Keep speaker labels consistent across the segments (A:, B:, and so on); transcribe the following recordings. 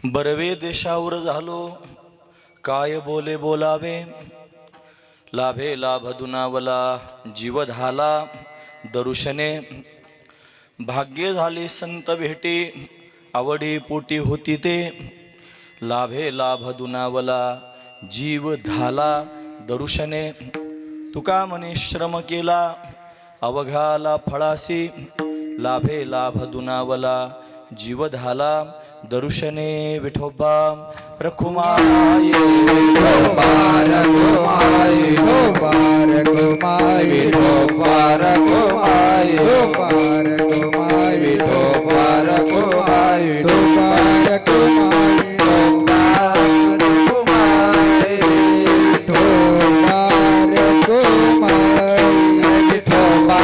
A: बरवे देशावर झालो काय बोले बोलावे, लाभे लाभ दुनावला जीव झाला दरुशने, भाग्य झाले संत भेटे आवडी पोटी होती ते, लाभे लाभ दुनावला जीव झाला दरुशने, तुका मने श्रम केला अवघाला फळासी, लाभे लाभ दुनावला जीव झाला दरुशने, विठोबा रखुमाई
B: विठोबा रखुमाई विठोबा रखुमाई विठोबा रखुमाई विठोबा रखुमाई विठोबा रखुमाई विठोबा रखुमाई विठोबा रखुमाई विठोबा रखुमाई विठोबा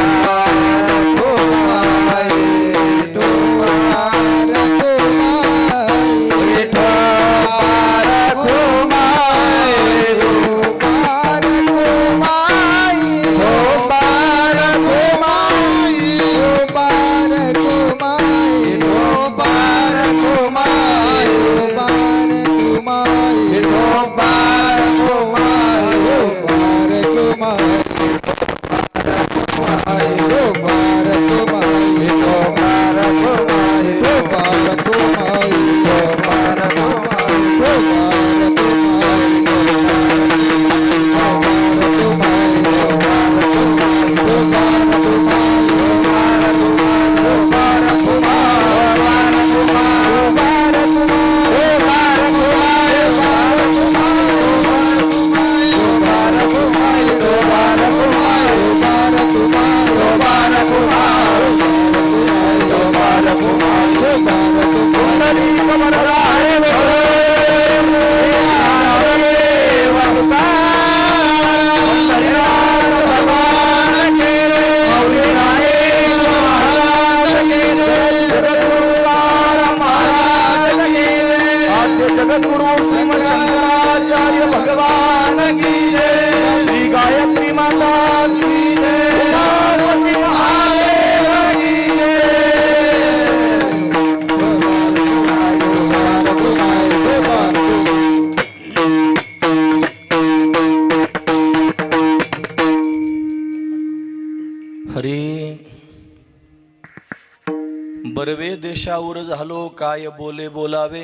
A: बरवे देशावर झालो काय बोले बोलावे,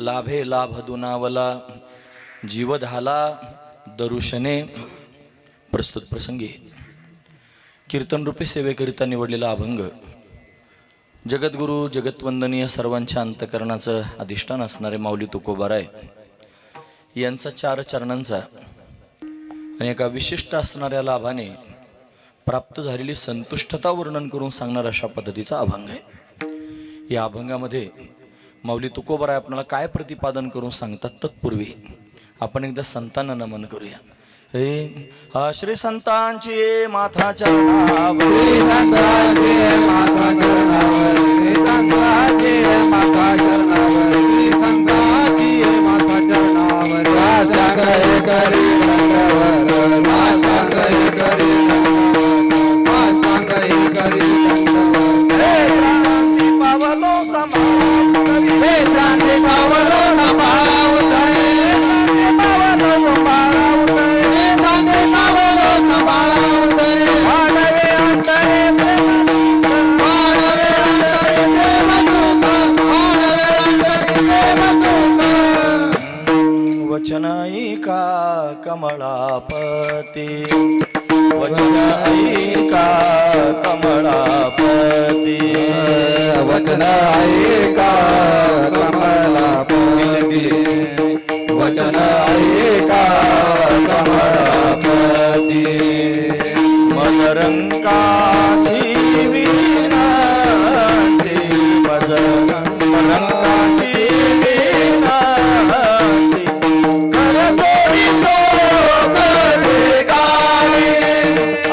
A: लाभे लाभ दुनावला जीव झाला दरुशने. प्रस्तुत प्रसंगी कीर्तन रूपी सेवेकरिता निवडलेला अभंग जगद्गुरु जगतवंदनीय सर्वांच्या अंतकरणाचं अधिष्ठान असणारे माऊली तुकोबाराय यांचा 4 चरणांचा आणि एका विशिष्ट असणाऱ्या लाभाने प्राप्त झालेली संतुष्टता वर्णन करून सांगणार अशा पद्धतीचा अभंग आहे. या अभंगामध्ये माऊली तुकोबाराय आपल्याला काय प्रतिपादन करून सांगतात तत्पूर्वी आपण एकदा संतांना नमन करूया. हे श्री संतांची माथा चरणावर,
B: श्री संतांची माथा चरणावर, श्री संतांची माथा चरणावर, श्री संतांची माथा चरणावर, साष्टांग करी दंडवत, साष्टांग करी दंडवत, साष्टांग करी दंडवत. हे शांती पावलो समाव करी, हे शांती पावलो समाव करी, पावलो समाव करी, शांती पावलो समाव करी, वाढवे अंतरे प्रेम, वाढवे अंतरे प्रेम सुख, वाढवे अंतरे प्रेम सुख.
A: वचनाईका कमळापती, वचनाईका कमळापती,
B: वचन ऐका कमलापती, वचन ऐका कमलापती.
A: मदरंकाची विनंती, मदरंकाची विनंती,
B: करतोडी तो करे गावी,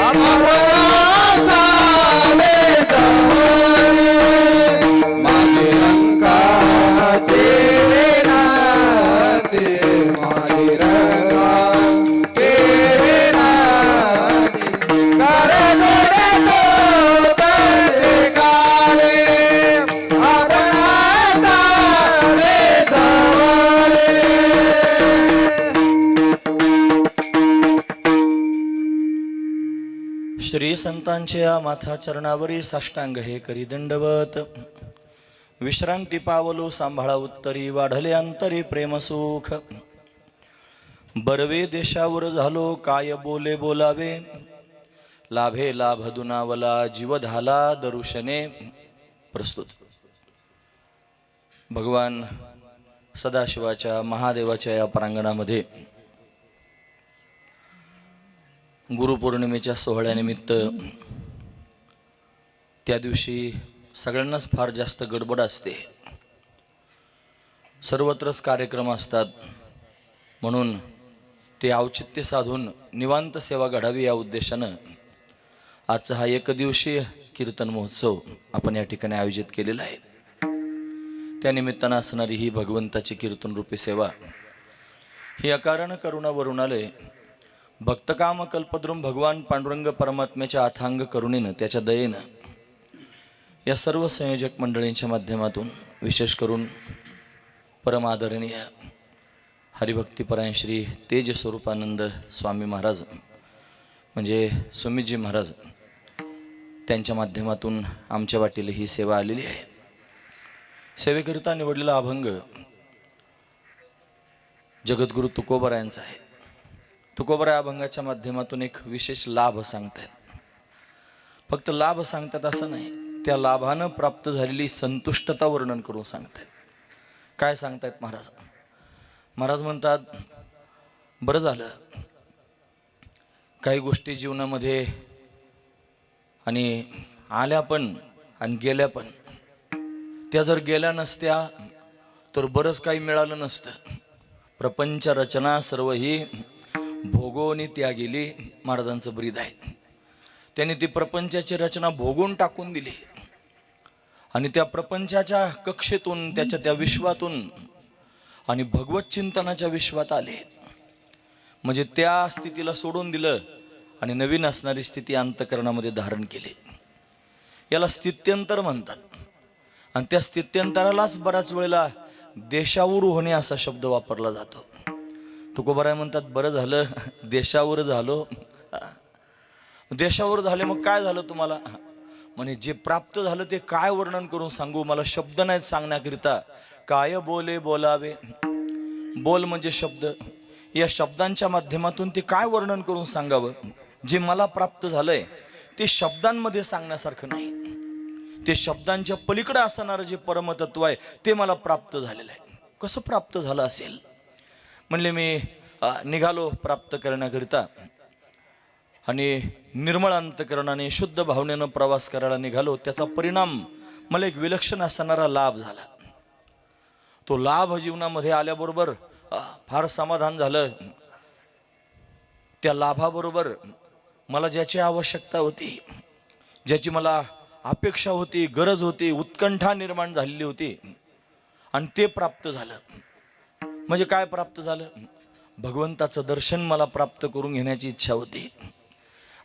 B: अमरदासा ले जावळी, माझी लंका
A: श्री संतांच्या माथा चरणावरी साष्टांग हे करी दंडवत. विश्रांती पावलो सांभाळा उत्तरी, वाढले अंतरी प्रेमसुख. बरवे देशावर झालो काय बोले बोलावे, लाभे लाभ दुनावला जीव झाला दरुशने. प्रस्तुत. भगवान सदाशिवाच्या महादेवाच्या या प्रांगणामध्ये गुरुपौर्णिमेच्या सोहळ्यानिमित्त त्या दिवशी सगळ्यांनाच फार जास्त गडबड असते, सर्वत्रच कार्यक्रम असतात. म्हणून ते औचित्य साधून निवांत सेवा घडावी या उद्देशानं आजचा हा एकदिवसीय कीर्तन महोत्सव आपण या ठिकाणी आयोजित केलेला आहे. त्यानिमित्तानं असणारी ही भगवंताची कीर्तन रूपी सेवा ही अकारण करुणा वरुणालय भक्तकाम कल्पद्रुम भगवान पांडुरंग परमात्म्याच्या अथांग करुणेनं त्याच्या दयेनं या सर्व संयोजक मंडळींच्या माध्यमातून विशेष करून परमादरणीय हरिभक्तीपरायण श्री तेज स्वरूपानंद स्वामी महाराज म्हणजे सुमितजी महाराज त्यांच्या माध्यमातून आमच्या वाटेला ही सेवा आलेली आहे. सेवेकरिता निवडलेला अभंग जगद्गुरु तुकोबरायांचा आहे. तुकोबराय अभंगाच्या माध्यमातून एक विशेष लाभ सांगतायत. फक्त लाभ सांगतात असं नाही, त्या लाभानं प्राप्त झालेली संतुष्टता वर्णन करून सांगतायत. काय सांगतायत महाराज? महाराज म्हणतात, बरं झालं काही गोष्टी जीवनामध्ये आणि आल्या पण आणि गेल्या पण, त्या जर गेल्या नसत्या तर बरंच काही मिळालं नसतं. प्रपंच रचना सर्व ही भोगोनी त्यागेली महाराजांचं ब्रीद आहे. त्यांनी ती प्रपंचाची रचना भोगून टाकून दिली आणि त्या प्रपंचाच्या कक्षेतून त्याच्या त्या विश्वातून आणि भगवत चिंतनाच्या विश्वात आले. म्हणजे त्या स्थितीला सोडून दिलं आणि नवीन असणारी स्थिती अंतःकरणामध्ये धारण केली. याला स्थित्यंतर म्हणतात. आणि त्या स्थित्यंतरालाच बऱ्याच वेळेला देशावर होणे असा शब्द वापरला जातो. तुकोबराय म्हणतात, बरं झालं देशावर झालो. देशावर झाले मग काय झालं तुम्हाला? म्हणे जे प्राप्त झालं ते काय वर्णन करून सांगू, मला शब्द नाहीत सांगण्याकरिता. काय बोले बोलावे, बोल म्हणजे शब्द, या शब्दांच्या माध्यमातून ते काय वर्णन करून सांगावं. जे मला प्राप्त झालंय ते शब्दांमध्ये सांगण्यासारखं नाही. ते शब्दांच्या पलीकडे असणारं जे परमतत्व आहे ते मला प्राप्त झालेलं आहे. कसं प्राप्त झालं असेल? म्हणले मी निघालो प्राप्त करण्याकरिता आणि निर्मळ अंतकरणाने शुद्ध भावनेनं प्रवास करायला निघालो. त्याचा परिणाम मला एक विलक्षण असणारा लाभ झाला. तो लाभ जीवनामध्ये आल्याबरोबर फार समाधान झालं. त्या लाभाबरोबर मला ज्याची आवश्यकता होती, ज्याची मला अपेक्षा होती, गरज होती, उत्कंठा निर्माण झालेली होती आणि ते प्राप्त झालं. म्हणजे काय प्राप्त झालं? भगवंताचं दर्शन मला प्राप्त करून घेण्याची इच्छा होती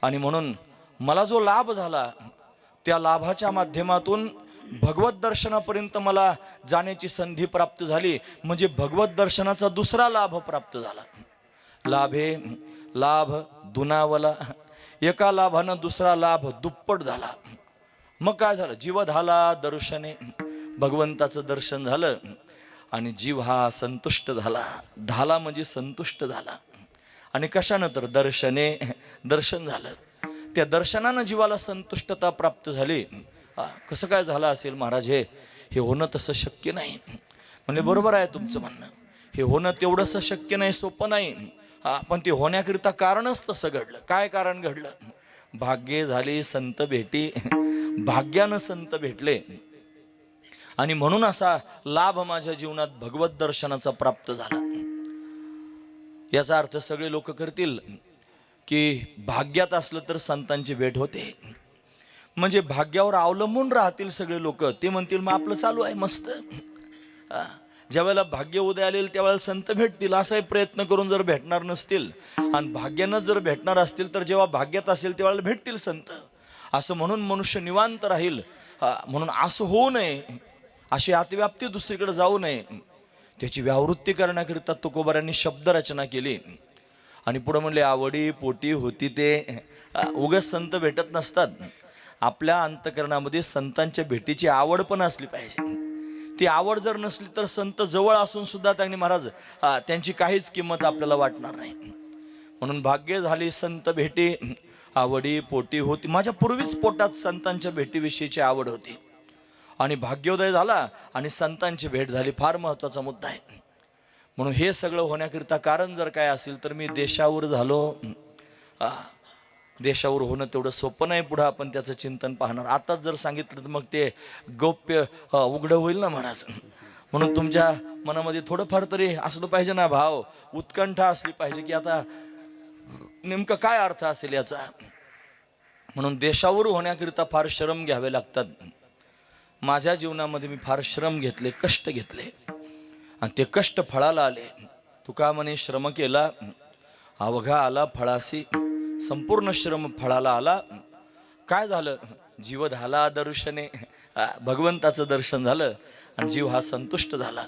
A: आणि म्हणून मला जो लाभ झाला त्या लाभाच्या माध्यमातून भगवत दर्शनापर्यंत मला जाण्याची संधी प्राप्त झाली. म्हणजे भगवत दर्शनाचा दुसरा लाभ प्राप्त झाला. लाभे लाभ दुनावला, एका लाभानं दुसरा लाभ दुप्पट झाला. मग काय झालं? जीव झाला दर्शने, भगवंताचं दर्शन झालं आणि जीव हा संतुष्ट झाला. झाला म्हणजे संतुष्ट झाला. आणि कशानं? तर दर्शने, दर्शन झालं. त्या दर्शनानं जीवाला संतुष्टता प्राप्त झाली. कसं काय झालं असेल महाराज? हे होणं तसं शक्य नाही. म्हणजे बरोबर आहे तुमचं म्हणणं, हे होणं तेवढंसं शक्य नाही, सोपं नाही. पण ते होण्याकरिता कारणच तसं घडलं. काय कारण घडलं? भाग्ये झाली संत भेटी, भाग्यानं संत भेटले आणि म्हणून असा लाभ माझ्या जीवनात भगवत दर्शनाचा प्राप्त झाला. याचा अर्थ सगळे लोक करतील की भाग्यात असलं तर संतांची भेट होते. म्हणजे भाग्यावर अवलंबून राहतील सगळे लोक. ते म्हणतील मग आपलं चालू आहे मस्त. ज्या वेळेला भाग्य उदय आलेल त्यावेळेला संत भेटतील असाही प्रयत्न करून जर भेटणार नसतील आणि भाग्यानं जर भेटणार असतील तर जेव्हा भाग्यात असेल त्यावेळेला भेटतील संत, असं म्हणून मनुष्य निवांत राहील. म्हणून असं होऊ नये, अशी अतिव्याप्ती दुसरीकडे जाऊ नये, त्याची व्यावृत्ती करण्याकरिता तुकोबारांनी शब्द रचना केली. आणि पुढे म्हणले, आवडी पोटी होती ते उगाच संत भेटत नसतात. आपल्या अंतकरणामध्ये संतांच्या भेटीची आवड पण असली पाहिजे. ती आवड जर नसली तर संत जवळ असून सुद्धा त्यांनी महाराज त्यांची काहीच किंमत आपल्याला वाटणार नाही. म्हणून भाग्य झाली संत भेटी, आवडी पोटी होती. माझ्या पूर्वीच पोटात संतांच्या भेटीविषयीची आवड होती आणि भाग्योदय झाला आणि संतांची भेट झाली. फार महत्वाचा मुद्दा आहे. म्हणून हे सगळं होण्याकरिता कारण जर काय असेल तर मी देशावर झालो. देशावर होणं तेवढं सोपं नाही. पुढं आपण त्याचं चिंतन पाहणार. आताच जर सांगितलं तर मग ते गौप्य उघडं होईल ना महाराज. म्हणून तुमच्या मनामध्ये थोडंफार तरी असलं पाहिजे ना भाव, उत्कंठा असली पाहिजे की आता नेमकं काय अर्थ असेल याचा. म्हणून देशावर होण्याकरिता फार श्रम घ्यावे लागतात. माझ्या जीवनामध्ये मी फार श्रम घेतले, कष्ट घेतले आणि ते कष्ट फळाला आले. तुका म्हणे श्रम केला अवघा आला फळासी, संपूर्ण श्रम फळाला आला. काय झालं? जीव झाला दर्शने, भगवंताचं दर्शन झालं आणि जीव हा संतुष्ट झाला.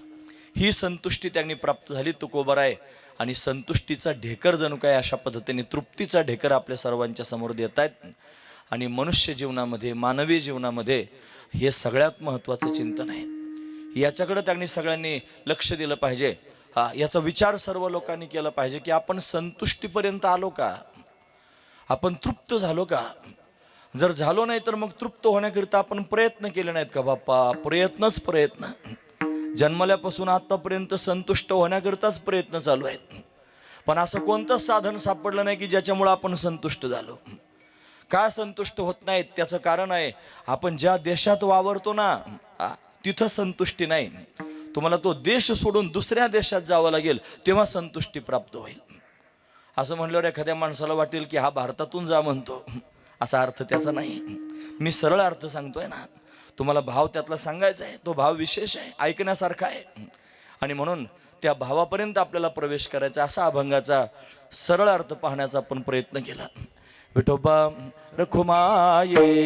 A: ही संतुष्टी त्यांनी प्राप्त झाली तुकोबराय. आणि संतुष्टीचा ढेकर जणू काय अशा पद्धतीने तृप्तीचा ढेकर आपल्या सर्वांच्या समोर देत आहेत. आणि मनुष्य जीवनामध्ये, मानवी जीवनामध्ये हे सगळ्यात महत्त्वाचं चिंतन आहे. याच्याकडे त्यांनी सगळ्यांनी लक्ष दिलं पाहिजे. याचा विचार सर्व लोकांनी केला पाहिजे की आपण संतुष्टीपर्यंत आलो का, आपण तृप्त झालो का. जर झालो नाही तर मग तृप्त होण्याकरिता आपण प्रयत्न केले नाहीत का बाप्पा. प्रयत्नच प्रयत्न. जन्मल्यापासून आतापर्यंत संतुष्ट होण्याकरिताच प्रयत्न चालू आहेत. पण असं कोणतंच साधन सापडलं नाही की ज्याच्यामुळे आपण संतुष्ट झालो. का संतुष्ट होत नाहीत त्याचं कारण आहे आपण ज्या देशात वावरतो ना तिथं संतुष्टी नाही. तुम्हाला तो देश सोडून दुसऱ्या देशात जावं लागेल तेव्हा संतुष्टी प्राप्त होईल. असं म्हणल्यावर एखाद्या माणसाला वाटेल की हा भारतातून जा म्हणतो. असा अर्थ त्याचा नाही. मी सरळ अर्थ सांगतोय ना. तुम्हाला भाव त्यातला सांगायचा आहे. तो भाव विशेष आहे, ऐकण्यासारखा आहे. आणि म्हणून त्या भावापर्यंत आपल्याला प्रवेश करायचा. असा अभंगाचा सरळ अर्थ पाहण्याचा आपण प्रयत्न केला. विठोबा रखुमाये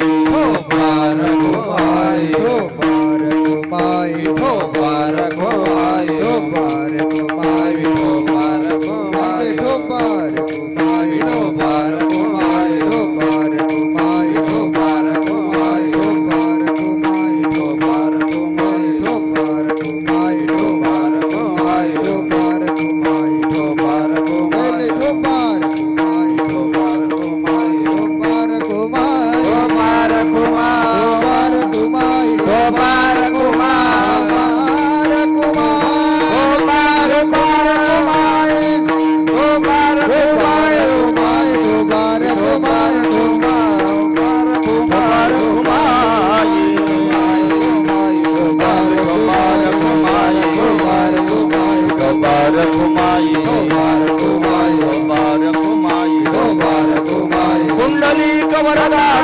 A: कुंडली कवरदार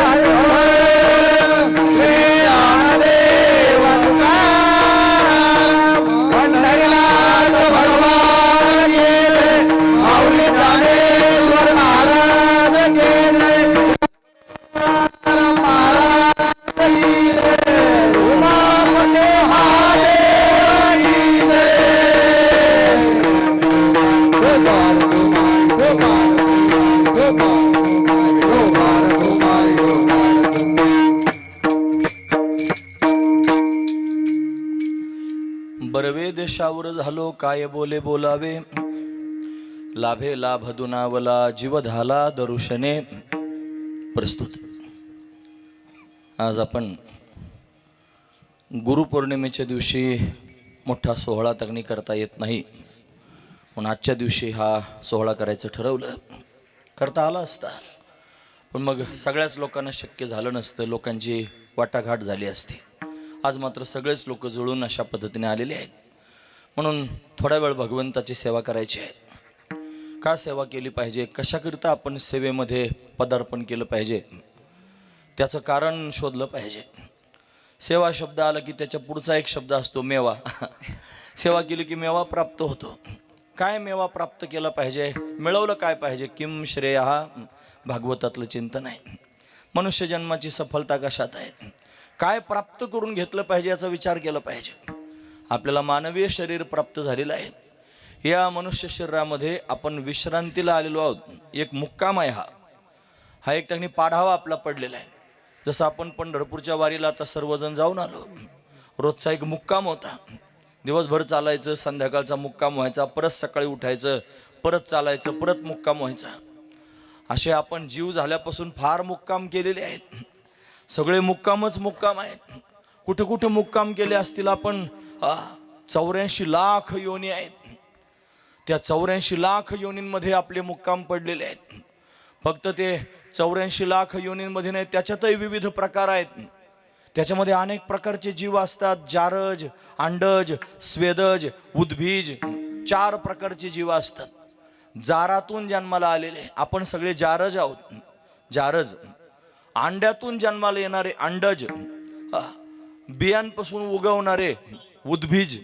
A: बरवे देशावर झालो काय बोले बोलावे, लाभे लाभ दुनावला जीव झाला दरुशने. प्रस्तुत आज आपण गुरुपौर्णिमेच्या दिवशी मोठा सोहळा तगणी करता येत नाही म्हणून आजच्या दिवशी हा सोहळा करायचं ठरवलं. करता आला असता पण मग सगळ्याच लोकांना शक्य झालं नसतं. लोकांची वाटाघाट झाली असती. आज मात्र सगळेच लोक जुळून अशा पद्धतीने आलेले आहेत. म्हणून थोडा वेळ भगवंताची सेवा करायची आहे. का सेवा केली पाहिजे, कशाकरिता आपण सेवेमध्ये पदार्पण केलं पाहिजे त्याचं कारण शोधलं पाहिजे. सेवा शब्द आला की त्याच्या पुढचा एक शब्द असतो मेवा. सेवा केली की मेवा प्राप्त होतो. काय मेवा प्राप्त केला पाहिजे, मिळवलं काय पाहिजे. किम श्रेय हा भागवतातलं चिंतन आहे. मनुष्य जन्माची सफलता कशात आहे, काय प्राप्त करून घेतलं पाहिजे याचा विचार केला पाहिजे. आपल्याला मानवीय शरीर प्राप्त झालेलं आहे. या मनुष्य शरीरामध्ये आपण विश्रांतीला आलेलो आहोत. एक मुक्काम आहे हा. हा एक त्यांनी पाढावा आपला पडलेला आहे. जसं आपण पंढरपूरच्या वारीला आता सर्वजण जाऊन आलो, रोजचा एक मुक्काम होता. दिवसभर चालायचं, संध्याकाळचा मुक्काम व्हायचा, परत सकाळी उठायचं, परत चालायचं, परत मुक्काम व्हायचा. असे आपण जीव झाल्यापासून फार मुक्काम केलेले आहेत. सगळे मुक्कामच मुक्काम आहेत. कुठे कुठे मुक्काम केले असतील आपण 84 लाख योनी आहेत. त्या 84 लाख योनींमध्ये आपले मुक्काम पडलेले आहेत. फक्त ते 84 लाख योनींमध्ये नाही, त्याच्यातही विविध प्रकार आहेत. त्याच्यामध्ये अनेक प्रकारचे जीव असतात. जारज, अंडज, स्वेदज, उद्भिज, 4 प्रकारचे जीव असतात. जारातून जन्माला आलेले आपण सगळे जारज आहोत. जारज, अंड्यातून जन्माला येणारे अंडज, बियांपासून उगवणारे उद्भिज,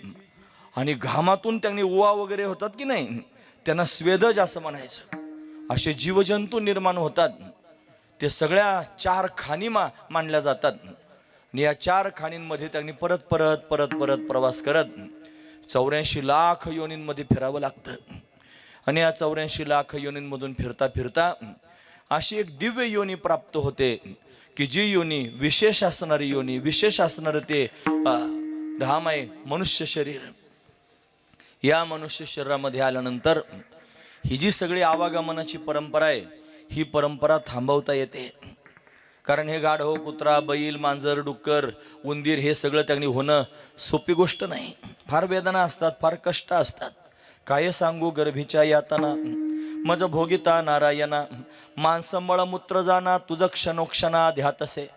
A: आणि घामातून त्यांनी उवा वगैरे होतात की नाही, त्यांना स्वेदज असं म्हणायचं. असे जीवजंतू निर्माण होतात. ते सगळ्या 4 खाणी मानल्या जातात. आणि या 4 खाणींमध्ये त्यांनी परत परत परत परत प्रवास करत 84 लाख योनींमध्ये फिरावं लागतं. आणि या 84 लाख योनींमधून फिरता फिरता अशी एक दिव्य योनी प्राप्त होते की जी योनी विशेष असणारी योनी, विशेष असणारं ते धाम आहे मनुष्य शरीर. या मनुष्य शरीरामध्ये आल्यानंतर ही जी सगळी आवागमनाची परंपरा आहे, ही परंपरा थांबवता येते. कारण हे गाढव, कुत्रा, बैल, मांजर, डुक्कर, उंदीर हे सगळं त्यांनी होणं सोपी गोष्ट नाही. फार वेदना असतात, फार कष्ट असतात. काय सांगू गर्भीच्या यातना, मज भोगिता नारायणा, माणसं मळमूत्र जाना तुझ क्षणोक्षणा ध्यातसे.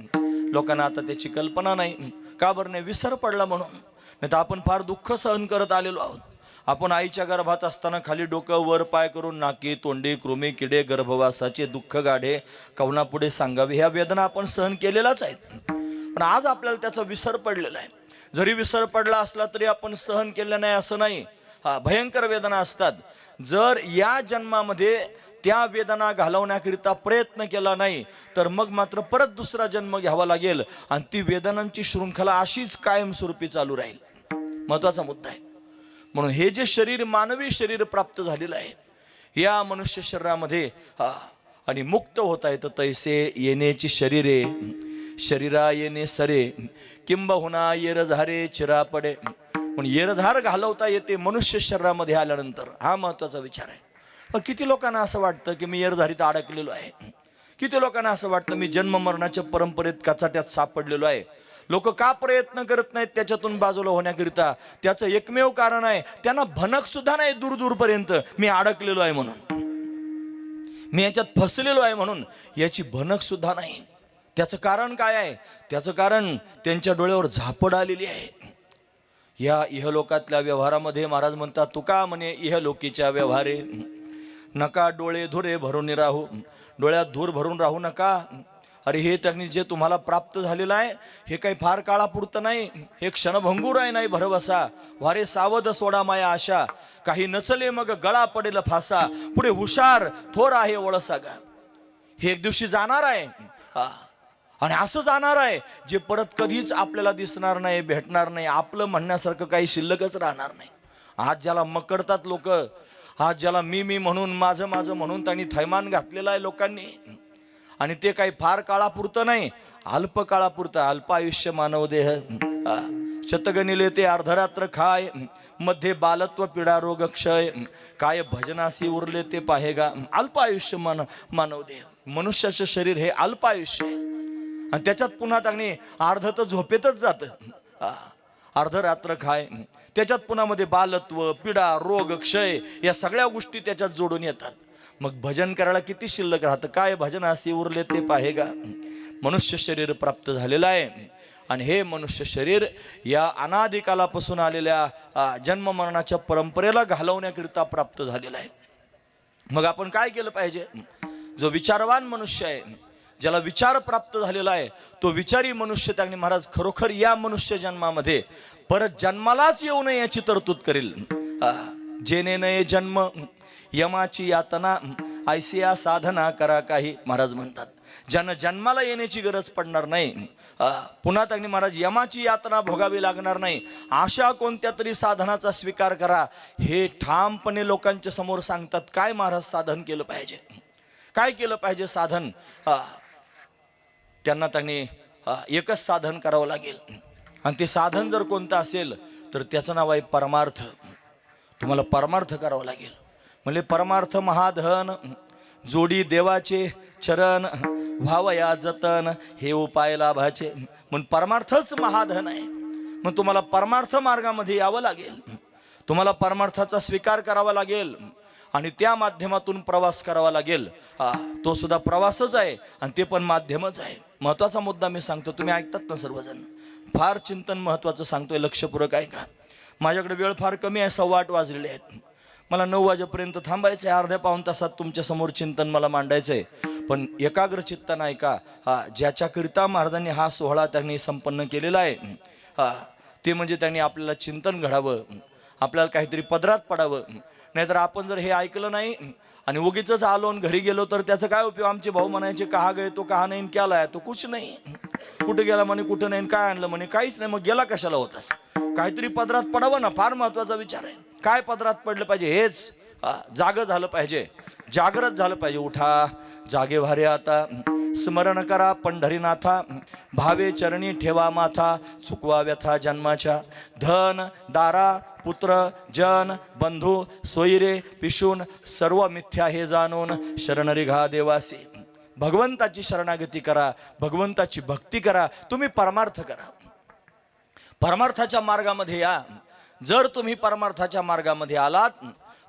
A: लोकांना आता त्याची कल्पना नाही. का बरं नाही? विसर पडला म्हणून. नाही तर आपण फार दुःख सहन करत आलेलो आहोत. आपण आईच्या गर्भात असताना खाली डोकं वर पाय करून नाकी, तोंडी, कृमी, किडे, गर्भवासाचे दुःख गाढे कवनापुढे सांगावे, ह्या वेदना आपण सहन केलेल्याच आहेत. पण आज आपल्याला त्याचा विसर पडलेला आहे. जरी विसर पडला असला तरी आपण सहन केलं नाही असं नाही. भयंकर वेदना असतात. जर या जन्मामध्ये त्या वेदना घालवण्याकरिता प्रयत्न केला नाही तर मग मात्र परत दुसरा जन्म घ्यावा लागेल आणि ती वेदनांची शृंखला अशीच कायमस्वरूपी चालू राहील. महत्वाचा मुद्दा आहे. म्हणून हे जे शरीर, मानवी शरीर प्राप्त झालेलं आहे, या मनुष्य शरीरामध्ये आणि मुक्त होता येतं. तैसे येण्याची शरीरे शरीरा येणे सरे, किंबहुना येरझारे चिरा पडे. पण येरझार घालवता येते मनुष्य शरीरामध्ये आल्यानंतर. हा महत्वाचा विचार आहे. पण किती लोकांना असं वाटतं की मी येरझारीत अडकलेलो आहे. किती लोकांना असं वाटतं मी जन्म मरणाच्या परंपरेत कचाट्यात सापडलेलो आहे. लोक का प्रयत्न करत नाहीत त्याच्यातून बाजूला होण्याकरिता? त्याचं एकमेव कारण आहे, त्यांना भनक सुद्धा नाही दूर दूरपर्यंत मी अडकलेलो आहे म्हणून, मी याच्यात फसलेलो आहे म्हणून याची भनक सुद्धा नाही. त्याचं कारण काय आहे? त्याचं कारण त्यांच्या डोळ्यावर झापड आलेली आहे. या इहलोकातल्या व्यवहारामध्ये महाराज म्हणतात, तुका म्हणे इहलोकीच्या व्यवहारे नका डोळे धुरे भरून राहू. डोळ्यात धूर भरून राहू नका. अरे हे त्यांनी जे तुम्हाला प्राप्त झालेलं आहे हे काही फार काळापुरतं नाही. हे क्षणभंगूर आहे नाही भरवसा. वारे सावध सोडा माया आशा, काही नचले मग गळा पडेल फासा. पुढे हुशार थोर आहे वळसागा. हे एक दिवशी जाणार आहे. आणि असं जाणार आहे जे परत कधीच आपल्याला दिसणार नाही, भेटणार नाही. आपलं म्हणण्यासारखं काही शिल्लकच राहणार नाही. आज ज्याला मकडतात लोक, आज ज्याला मी म्हणून, माझं माझं म्हणून त्यांनी थैमान घातलेलं आहे लोकांनी. आणि ते काही फार काळापुरतं नाही, अल्प काळापुरतं. अल्प आयुष्य मानव देह शतगणिले ते अर्धरात्र खाय, मध्ये बालत्व पीडा रोग क्षय, काय भजनासी उरले ते पाहेगा. अल्प आयुष्य मानव देह, मनुष्याचं शरीर हे अल्प आयुष्य आहे. आणि त्याच्यात पुन्हा त्यांनी अर्ध तर झोपेतच जातं. अर्धरात्र खाय, त्याच्यात पुन्हा मध्ये बालत्व, पीडा, रोग, क्षय या सगळ्या गोष्टी त्याच्यात जोडून येतात. मग भजन करायला किती शिल्लक राहतं? काय भजनासी उरले ते पाहेगा. मनुष्य शरीर प्राप्त झालेलं आहे. आणि हे मनुष्य शरीर या अनादिकालापासून आलेल्या जन्म मरणाच्या परंपरेला घालवण्याकरिता प्राप्त झालेलं आहे. मग आपण काय केलं पाहिजे? जो विचारवान मनुष्य आहे, ज्याला विचार प्राप्त झालेला आहे, तो विचारी मनुष्य त्यांनी महाराज खरोखर या मनुष्य जन्मामध्ये परत जन्मालाच येऊ नये याची तरतूद करेल. जेने नये जन्म यमाची यातना, ऐसिया साधना करा काही. महाराज म्हणतात ज्यानं जन्माला येण्याची गरज पडणार नाही, पुन्हा त्यांनी महाराज यमाची यातना भोगावी लागणार नाही, अशा कोणत्या तरी साधनाचा स्वीकार करा. हे ठामपणे लोकांच्या समोर सांगतात. काय महाराज साधन केलं पाहिजे? काय केलं पाहिजे साधन? त्यांनी एकच साधन करावं लागेल, आणि ते साधन जर कोणतं असेल तर त्याचं नाव आहे परमार्थ. तुम्हाला परमार्थ करावं लागेल. म्हणजे परमार्थ महाधन, जोडी देवाचे चरण, व्हावया जतन, हे उपाय लाभाचे. म्हणून परमार्थच महाधन आहे. मग तुम्हाला परमार्थ मार्गामध्ये यावं लागेल. तुम्हाला परमार्थाचा स्वीकार करावा लागेल आणि त्या माध्यमातून प्रवास करावा लागेल. तो सुद्धा प्रवासच आहे आणि ते पण माध्यमच आहे. महत्वाचा मुद्दा मी सांगतो, तुम्ही ऐकतात ना सर्वजण. फार चिंतन महत्वाचं सांगतोय, लक्षपूर्वक ऐका. माझ्याकडे वेळ फार कमी आहे, 8:15 वाजलेले आहेत. मला 9 वाजेपर्यंत थांबायचं आहे. अर्ध्या पाऊण तासात तुमच्या समोर चिंतन मला मांडायचं आहे. पण एकाग्र चित्तानं ऐका. ज्याच्याकरिता महाराजांनी हा सोहळा त्यांनी संपन्न केलेला आहे, ते म्हणजे त्यांनी आपल्याला चिंतन घडावं, आपल्याला काहीतरी पदरात पडावं. नाहीतर आपण जर हे ऐकलं नाही आणि उगीच आलो आणि घरी गेलो तर त्याचा काय उपयोग? आमचे भाऊ म्हणायचे, कहा गए तो कहा नाही, क्या लाया तो कुछ नाही. कुठे गेला म्हणे, कुठं नाही, काय आणलं म्हणे, काहीच नाही. मग गेला कशाला होतास? काहीतरी पदरात पडावं ना. फार महत्वाचा विचार आहे. काय पदरात पडलं पाहिजे? हेच जागं झालं पाहिजे, जागृत झालं पाहिजे. उठा जागे व्हारे आता, स्मरण करा पंढरीनाथा, भावे चरणी ठेवा माथा, चुकवा व्यथा जन्माच्या. धन दारा पुत्र जन बंधू सोयरे पिशून, सर्व मिथ्या हे जाणून, शरण रिघा देवासी. भगवंताची शरणागती करा, भगवंताची भक्ती करा, तुम्ही परमार्थ करा. परमार्थाच्या मार्गामध्ये या. जर तुम्ही परमार्थाच्या मार्गामध्ये आलात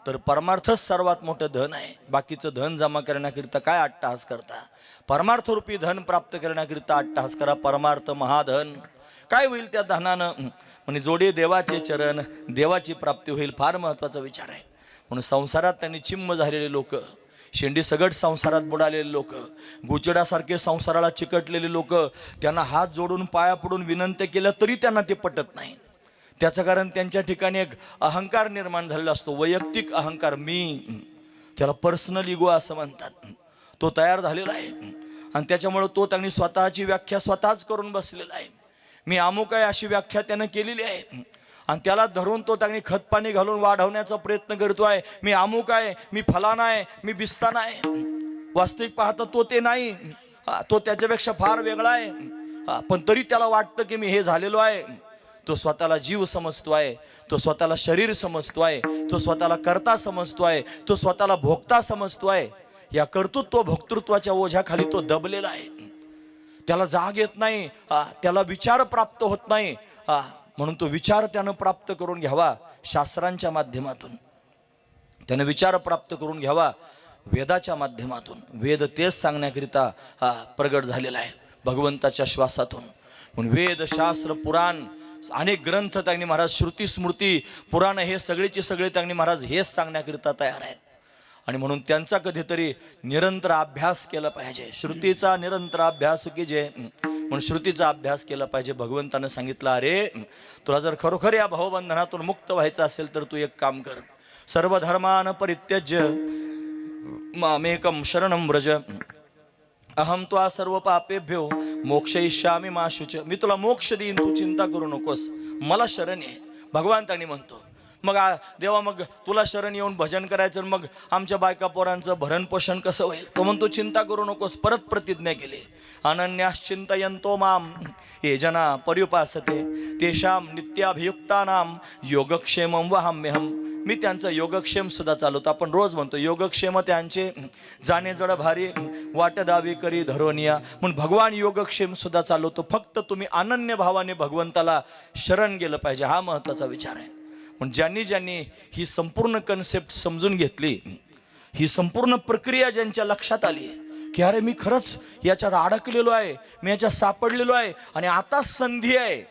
A: तर परमार्थच सर्वात मोठं धन आहे. बाकीचं धन जमा करण्याकरिता काय अट्टहास करता? परमार्थरूपी धन प्राप्त करण्याकरिता अट्टहास करा. परमार्थ महाधन. काय होईल त्या धनानं? म्हणजे जोडे देवाचे चरण, देवाची प्राप्ती होईल. फार महत्वाचा विचार आहे. म्हणून संसारात त्यांनी चिम्म झालेले लोक, शेंडी सगट संसारात बुडालेले लोक, गुचडासारखे संसाराला चिकटलेले लोक, त्यांना हात जोडून पाया पडून विनंती केल्या तरी त्यांना ते पटत नाही. त्याचं कारण त्यांच्या ठिकाणी एक अहंकार निर्माण झालेला असतो, वैयक्तिक अहंकार. मी, त्याला पर्सनल इगो असं म्हणतात, तो तयार झालेला आहे. आणि त्याच्यामुळे तो त्यांनी स्वतःची व्याख्या स्वतःच करून बसलेला आहे. मी अमुक आहे अशी व्याख्या त्यानं केलेली आहे आणि त्याला धरून तो त्यांनी खतपाणी घालून वाढवण्याचा प्रयत्न करतो आहे. मी अमुक आहे, मी फलाना आहे, मी बिस्ताना आहे. वास्तविक पाहता तो ते नाही, तो त्याच्यापेक्षा फार वेगळा आहे. पण तरी त्याला वाटतं की मी हे झालेलो आहे. तो स्वतःला जीव समजतो आहे, तो स्वतःला शरीर समजतो आहे, तो स्वतःला कर्ता समजतो आहे, तो स्वतःला भोगता समजतो आहे. या कर्तृत्व भोक्तृत्वाच्या ओझ्याखाली तो दबलेला आहे. त्याला जाग येत नाही, त्याला विचार प्राप्त होत नाही. म्हणून तो विचार त्यानं प्राप्त करून घ्यावा शास्त्रांच्या माध्यमातून. त्यानं विचार प्राप्त करून घ्यावा वेदाच्या माध्यमातून. वेद तेच सांगण्याकरिता प्रगट झालेला आहे भगवंताच्या श्वासातून. म्हणून वेद शास्त्र पुराण अनेक ग्रंथ त्यांनी महाराज, श्रुती स्मृती पुराण, हे सगळेचे सगळे त्यांनी महाराज हेच सांगण्याकरिता तयार आहेत. आणि म्हणून त्यांचा कधीतरी निरंतर अभ्यास केला पाहिजे. श्रुतीचा निरंतर अभ्यास की जे, म्हणून श्रुतीचा अभ्यास केला पाहिजे. भगवंतानं सांगितलं, अरे तुला जर खरोखर या भावबंधनातून मुक्त व्हायचं असेल तर तू एक काम कर. सर्व धर्मान परित्यज्य मामेकम शरणं व्रज, अहम त्वा सर्व पापेभ्यो मोक्षयिष्यामि मा शुच. मी तुला मोक्ष देईन, तू चिंता करू नकोस, मला शरण ये. भगवान त्यांनी म्हणतो. मग देवा, मग तुला शरण येऊन भजन करायचं, मग आमच्या बायका पोरांचं भरण पोषण कसं होईल? तो म्हणतो चिंता करू नकोस. परत प्रतिज्ञा केली, अनन्याश्चिंतयन्तो माम ये जना पर्युपासते तेषां नित्याभियुक्तानां योगक्षेमं वहाम्यहम्. मी त्यांचा योगक्षेम सुद्धा चालवतो. आपण रोज म्हणतो योगक्षेम त्यांचे, जाणे जड भारी वाट दावी करी धरोनिया. म्हणून भगवान योगक्षेम सुद्धा चालवतो. फक्त तुम्ही अनन्य भावाने भगवंताला शरण गेलं पाहिजे. हा महत्वाचा विचार आहे. पण ज्यांनी ज्यांनी ही संपूर्ण कन्सेप्ट समजून घेतली, ही संपूर्ण प्रक्रिया ज्यांच्या लक्षात आली की अरे मी खरंच याच्यात अडकलेलो आहे, मी याच्यात सापडलेलो आहे आणि आता संधी आहे,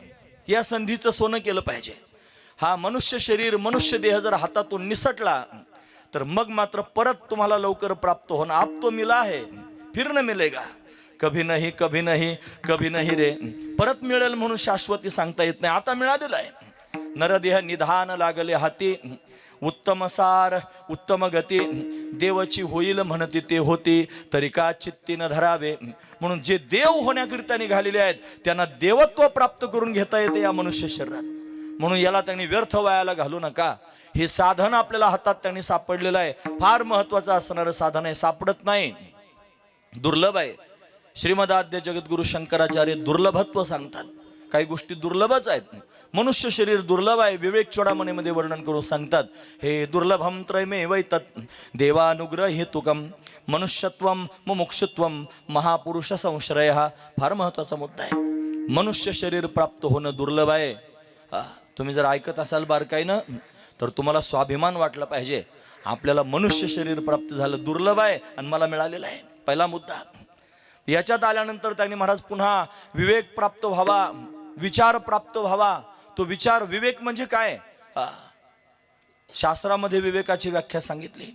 A: या संधीचं सोनं केलं पाहिजे. हा मनुष्य शरीर, मनुष्य देह जर हातातून निसटला तर मग मात्र परत तुम्हाला लवकर प्राप्त होणं. आप तो मिला है फिर न मिलेगा, कभी नाही कभी नाही कभी नाही रे. परत मिळेल म्हणून शाश्वती सांगता येत नाही. आता मिळालेलं आहे. नरदेह निधान लागले हाती, उत्तम सार उत्तम गती, देवची होईल म्हणती ते होती, तरी का चित्ती न धरावे. म्हणून जे देव होण्याकरिता निघालेले आहेत त्यांना देवत्व प्राप्त करून घेता येते या मनुष्य शरीरात. म्हणून याला त्यांनी व्यर्थ वायाला घालू नका. हे साधन आपल्याला हातात त्यांनी सापडलेलं आहे. फार महत्वाचं असणारं साधन आहे, सापडत नाही. दुर्लभ आहे. श्रीमदाद्य जगद्गुरु शंकराचार्य दुर्लभत्व सांगतात. काही गोष्टी दुर्लभच आहेत. मनुष्य शरीर दुर्लभ आहे. विवेक चोडामणीमध्ये वर्णन करून सांगतात, हे दुर्लभम त्रयमेव तत् देवानुग्रह हेतुकम मनुष्यत्वम मुमुक्षुत्वम महापुरुष संश्रय. हा फार महत्वाचा मुद्दा आहे. मनुष्य शरीर प्राप्त होणं दुर्लभ आहे. तुम्ही जर ऐकत असाल बारकाईनं तर तुम्हाला स्वाभिमान वाटला पाहिजे. आपल्याला मनुष्य शरीर प्राप्त झालं दुर्लभ आहे आणि मला मिळालेलं आहे. पहिला मुद्दा. याच्यात आल्यानंतर त्यांनी महाराज पुन्हा विवेक प्राप्त व्हावा, विचार प्राप्त व्हावा. तो विचार विवेक म्हणजे काय, शास्त्रामध्ये विवेकाची व्याख्या सांगितली.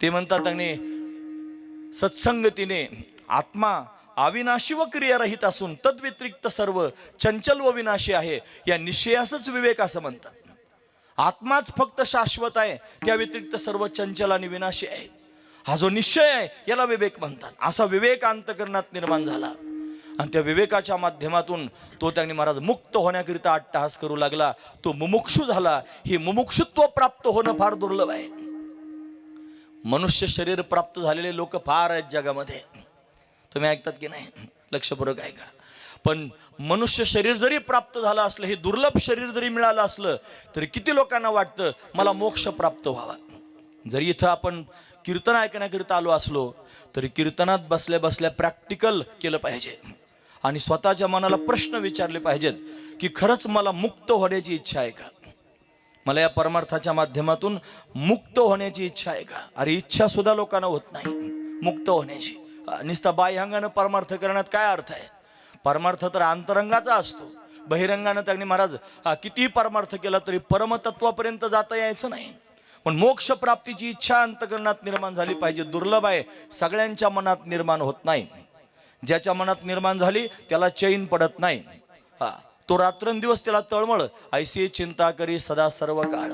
A: ते म्हणतात त्यांनी सत्संगतीने आत्मा अविनाशी व क्रियारहित असून तद्व्यतिरिक्त सर्व चंचल व विनाशी आहे, या निश्चयासच विवेक असं म्हणतात. आत्माच फक्त शाश्वत आहे, त्या व्यतिरिक्त सर्व चंचल आणि विनाशी आहे. हा जो निश्चय आहे याला विवेक म्हणतात. असा विवेक अंतःकरणात निर्माण झाला आणि त्या विवेकाच्या माध्यमातून तो त्यांनी महाराज मुक्त होण्याकरिता अट्टहास करू लागला. तो मुमुक्षू झाला. हे मुमुक्षुत्व प्राप्त होणं फार दुर्लभ आहे. मनुष्य शरीर प्राप्त झालेले लोक फार आहेत जगामध्ये. तुम्ही ऐकतात की नाही? लक्षपूर्वक ऐका. पण मनुष्य शरीर जरी प्राप्त झालं असलं, हे दुर्लभ शरीर जरी मिळालं असलं, तरी किती लोकांना वाटतं मला मोक्ष प्राप्त व्हावा. जरी इथं आपण कीर्तन ऐकण्याकरिता आलो असलो तरी कीर्तनात बसल्या बसल्या प्रॅक्टिकल केलं पाहिजे आणि स्वतःच्या मनाला प्रश्न विचारले पाहिजेत की खरंच मला मुक्त होण्याची इच्छा आहे का? मला या परमार्थाच्या माध्यमातून मुक्त होण्याची इच्छा आहे का? अरे इच्छा सुद्धा लोकांना होत नाही मुक्त होण्याची. नुसता बाह्यांगानं परमार्थ करण्यात काय अर्थ आहे? परमार्थ तर अंतरंगाचा असतो. बहिरंगानं त्यांनी महाराज कितीही परमार्थ केला तरी परमतत्वापर्यंत जाता यायचं नाही. पण मोक्ष प्राप्तीची इच्छा अंतःकरणात निर्माण झाली पाहिजे. दुर्लभ आहे, सगळ्यांच्या मनात निर्माण होत नाही. ज्याच्या मनात निर्माण झाली त्याला चैन पडत नाही. तो रात्रंदिवस त्याला तळमळ ऐसी चिंता करी सदा सर्व काळ.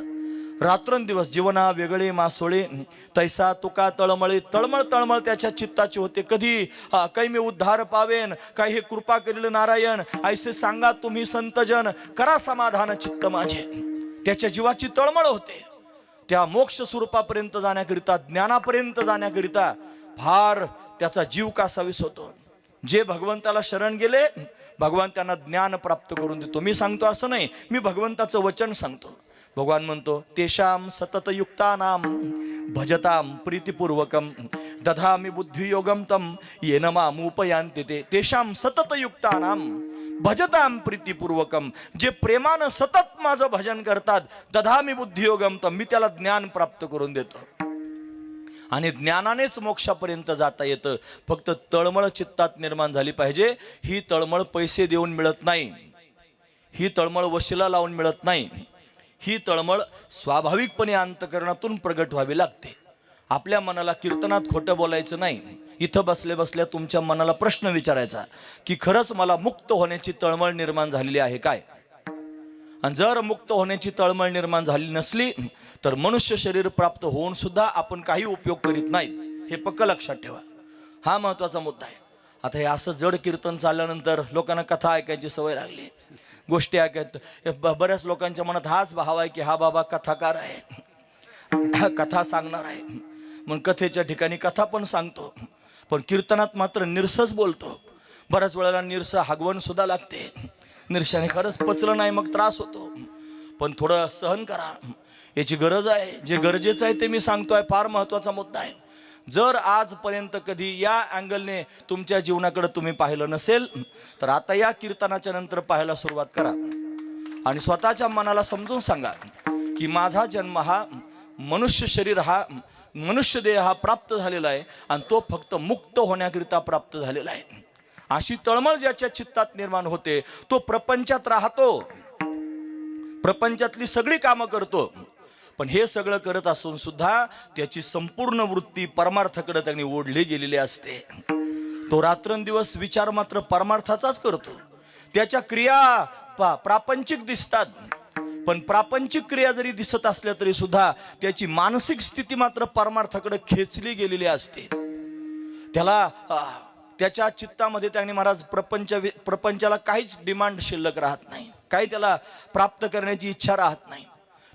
A: रात्रंदिवस जीवना वेगळे मासोळे तैसा तुका तळमळे. तळमळ तळमळ त्याच्या चित्ताची होते. कधी काही मी उद्धार पावेन, काही हे कृपा करील नारायण, ऐसे सांगा तुम्ही संतजन, करा समाधान चित्त माझे. त्याच्या जीवाची तळमळ होते. त्या मोक्ष स्वरूपापर्यंत जाण्याकरिता, ज्ञानापर्यंत जाण्याकरिता फार त्याचा जीव कासावीस होतो. जे भगवंताला शरण गेले भगवान त्यांना ज्ञान प्राप्त करून देतो. मी सांगतो असं नाही, मी भगवंताचं वचन सांगतो. भगवान म्हणतो तेषाम सततयुक्तानाम भजताम प्रीतिपूर्वकम दधामि बुद्धियोगम तम येन माम उपयांति ते. तेषाम सततयुक्तानाम भजताम प्रीतिपूर्वकम. जे प्रेमानं सतत माझं भजन करतात, दधामि बुद्धियोगम तम, मी त्याला ज्ञान प्राप्त करून देतो. आणि ज्ञानानेच मोक्षापर्यंत जाता येतं. फक्त तळमळ चित्तात निर्माण झाली पाहिजे. ही तळमळ पैसे देऊन मिळत नाही, ही तळमळ वशिला लावून मिळत नाही. ही तळमळ स्वाभाविकपणे अंतःकरणातून प्रगट व्हावी लागते. आपल्या मनाला कीर्तनात खोटं बोलायचं नाही. इथं बसल्या बसल्या तुमच्या मनाला प्रश्न विचारायचा की खरंच मला मुक्त होण्याची तळमळ निर्माण झालेली आहे काय? आणि जर मुक्त होण्याची तळमळ निर्माण झाली नसली तर मनुष्य शरीर प्राप्त होऊन सुद्धा आपण काही उपयोग करीत नाही. हे पक्क लक्षात ठेवा. हा महत्वाचा मुद्दा आहे. आता हे असं जड कीर्तन चालल्यानंतर लोकांना कथा ऐकायची सवय लागली, गोष्टी ऐकत. बऱ्याच लोकांच्या मनात हाच भाव आहे की हा बाबा कथाकार आहे, कथा सांगणार आहे. मग कथेच्या ठिकाणी कथा पण सांगतो, पण कीर्तनात मात्र निरसच बोलतो. बऱ्याच वेळेला निरस हागवण सुद्धा लागते. निरशाने खरंच पचलं नाही मग त्रास होतो. पण थोडं सहन करा, याची गरज आहे. जे गरजेचं आहे ते मी सांगतोय. फार महत्वाचा मुद्दा आहे. जर आजपर्यंत कधी या अँगलने तुमच्या जीवनाकडे तुम्ही पाहिलं नसेल तर आता या कीर्तनाच्या नंतर पाहायला सुरुवात करा आणि स्वतःच्या मनाला समजून सांगा की माझा जन्म हा मनुष्य शरीर, हा मनुष्य देह हा प्राप्त झालेला आहे आणि तो फक्त मुक्त होण्याकरिता प्राप्त झालेला आहे. अशी तळमळ ज्याच्या चित्तात निर्माण होते तो प्रपंचात राहतो, प्रपंचातली सगळी कामं करतो. पण हे सगळं करत असून सुद्धा त्याची संपूर्ण वृत्ती परमार्थाकडे त्यांनी ओढली गेलेली असते. तो रात्रंदिवस विचार मात्र परमार्थाचाच करतो. त्याच्या क्रिया प्रापंचिक दिसतात, पण प्रापंचिक क्रिया जरी दिसत असल्या तरी सुद्धा त्याची मानसिक स्थिती मात्र परमार्थाकडे खेचली गेलेली असते. त्याला त्याच्या चित्तामध्ये त्यांनी महाराज प्रपंचाला काहीच डिमांड शिल्लक राहत नाही, काही त्याला प्राप्त करण्याची इच्छा राहत नाही.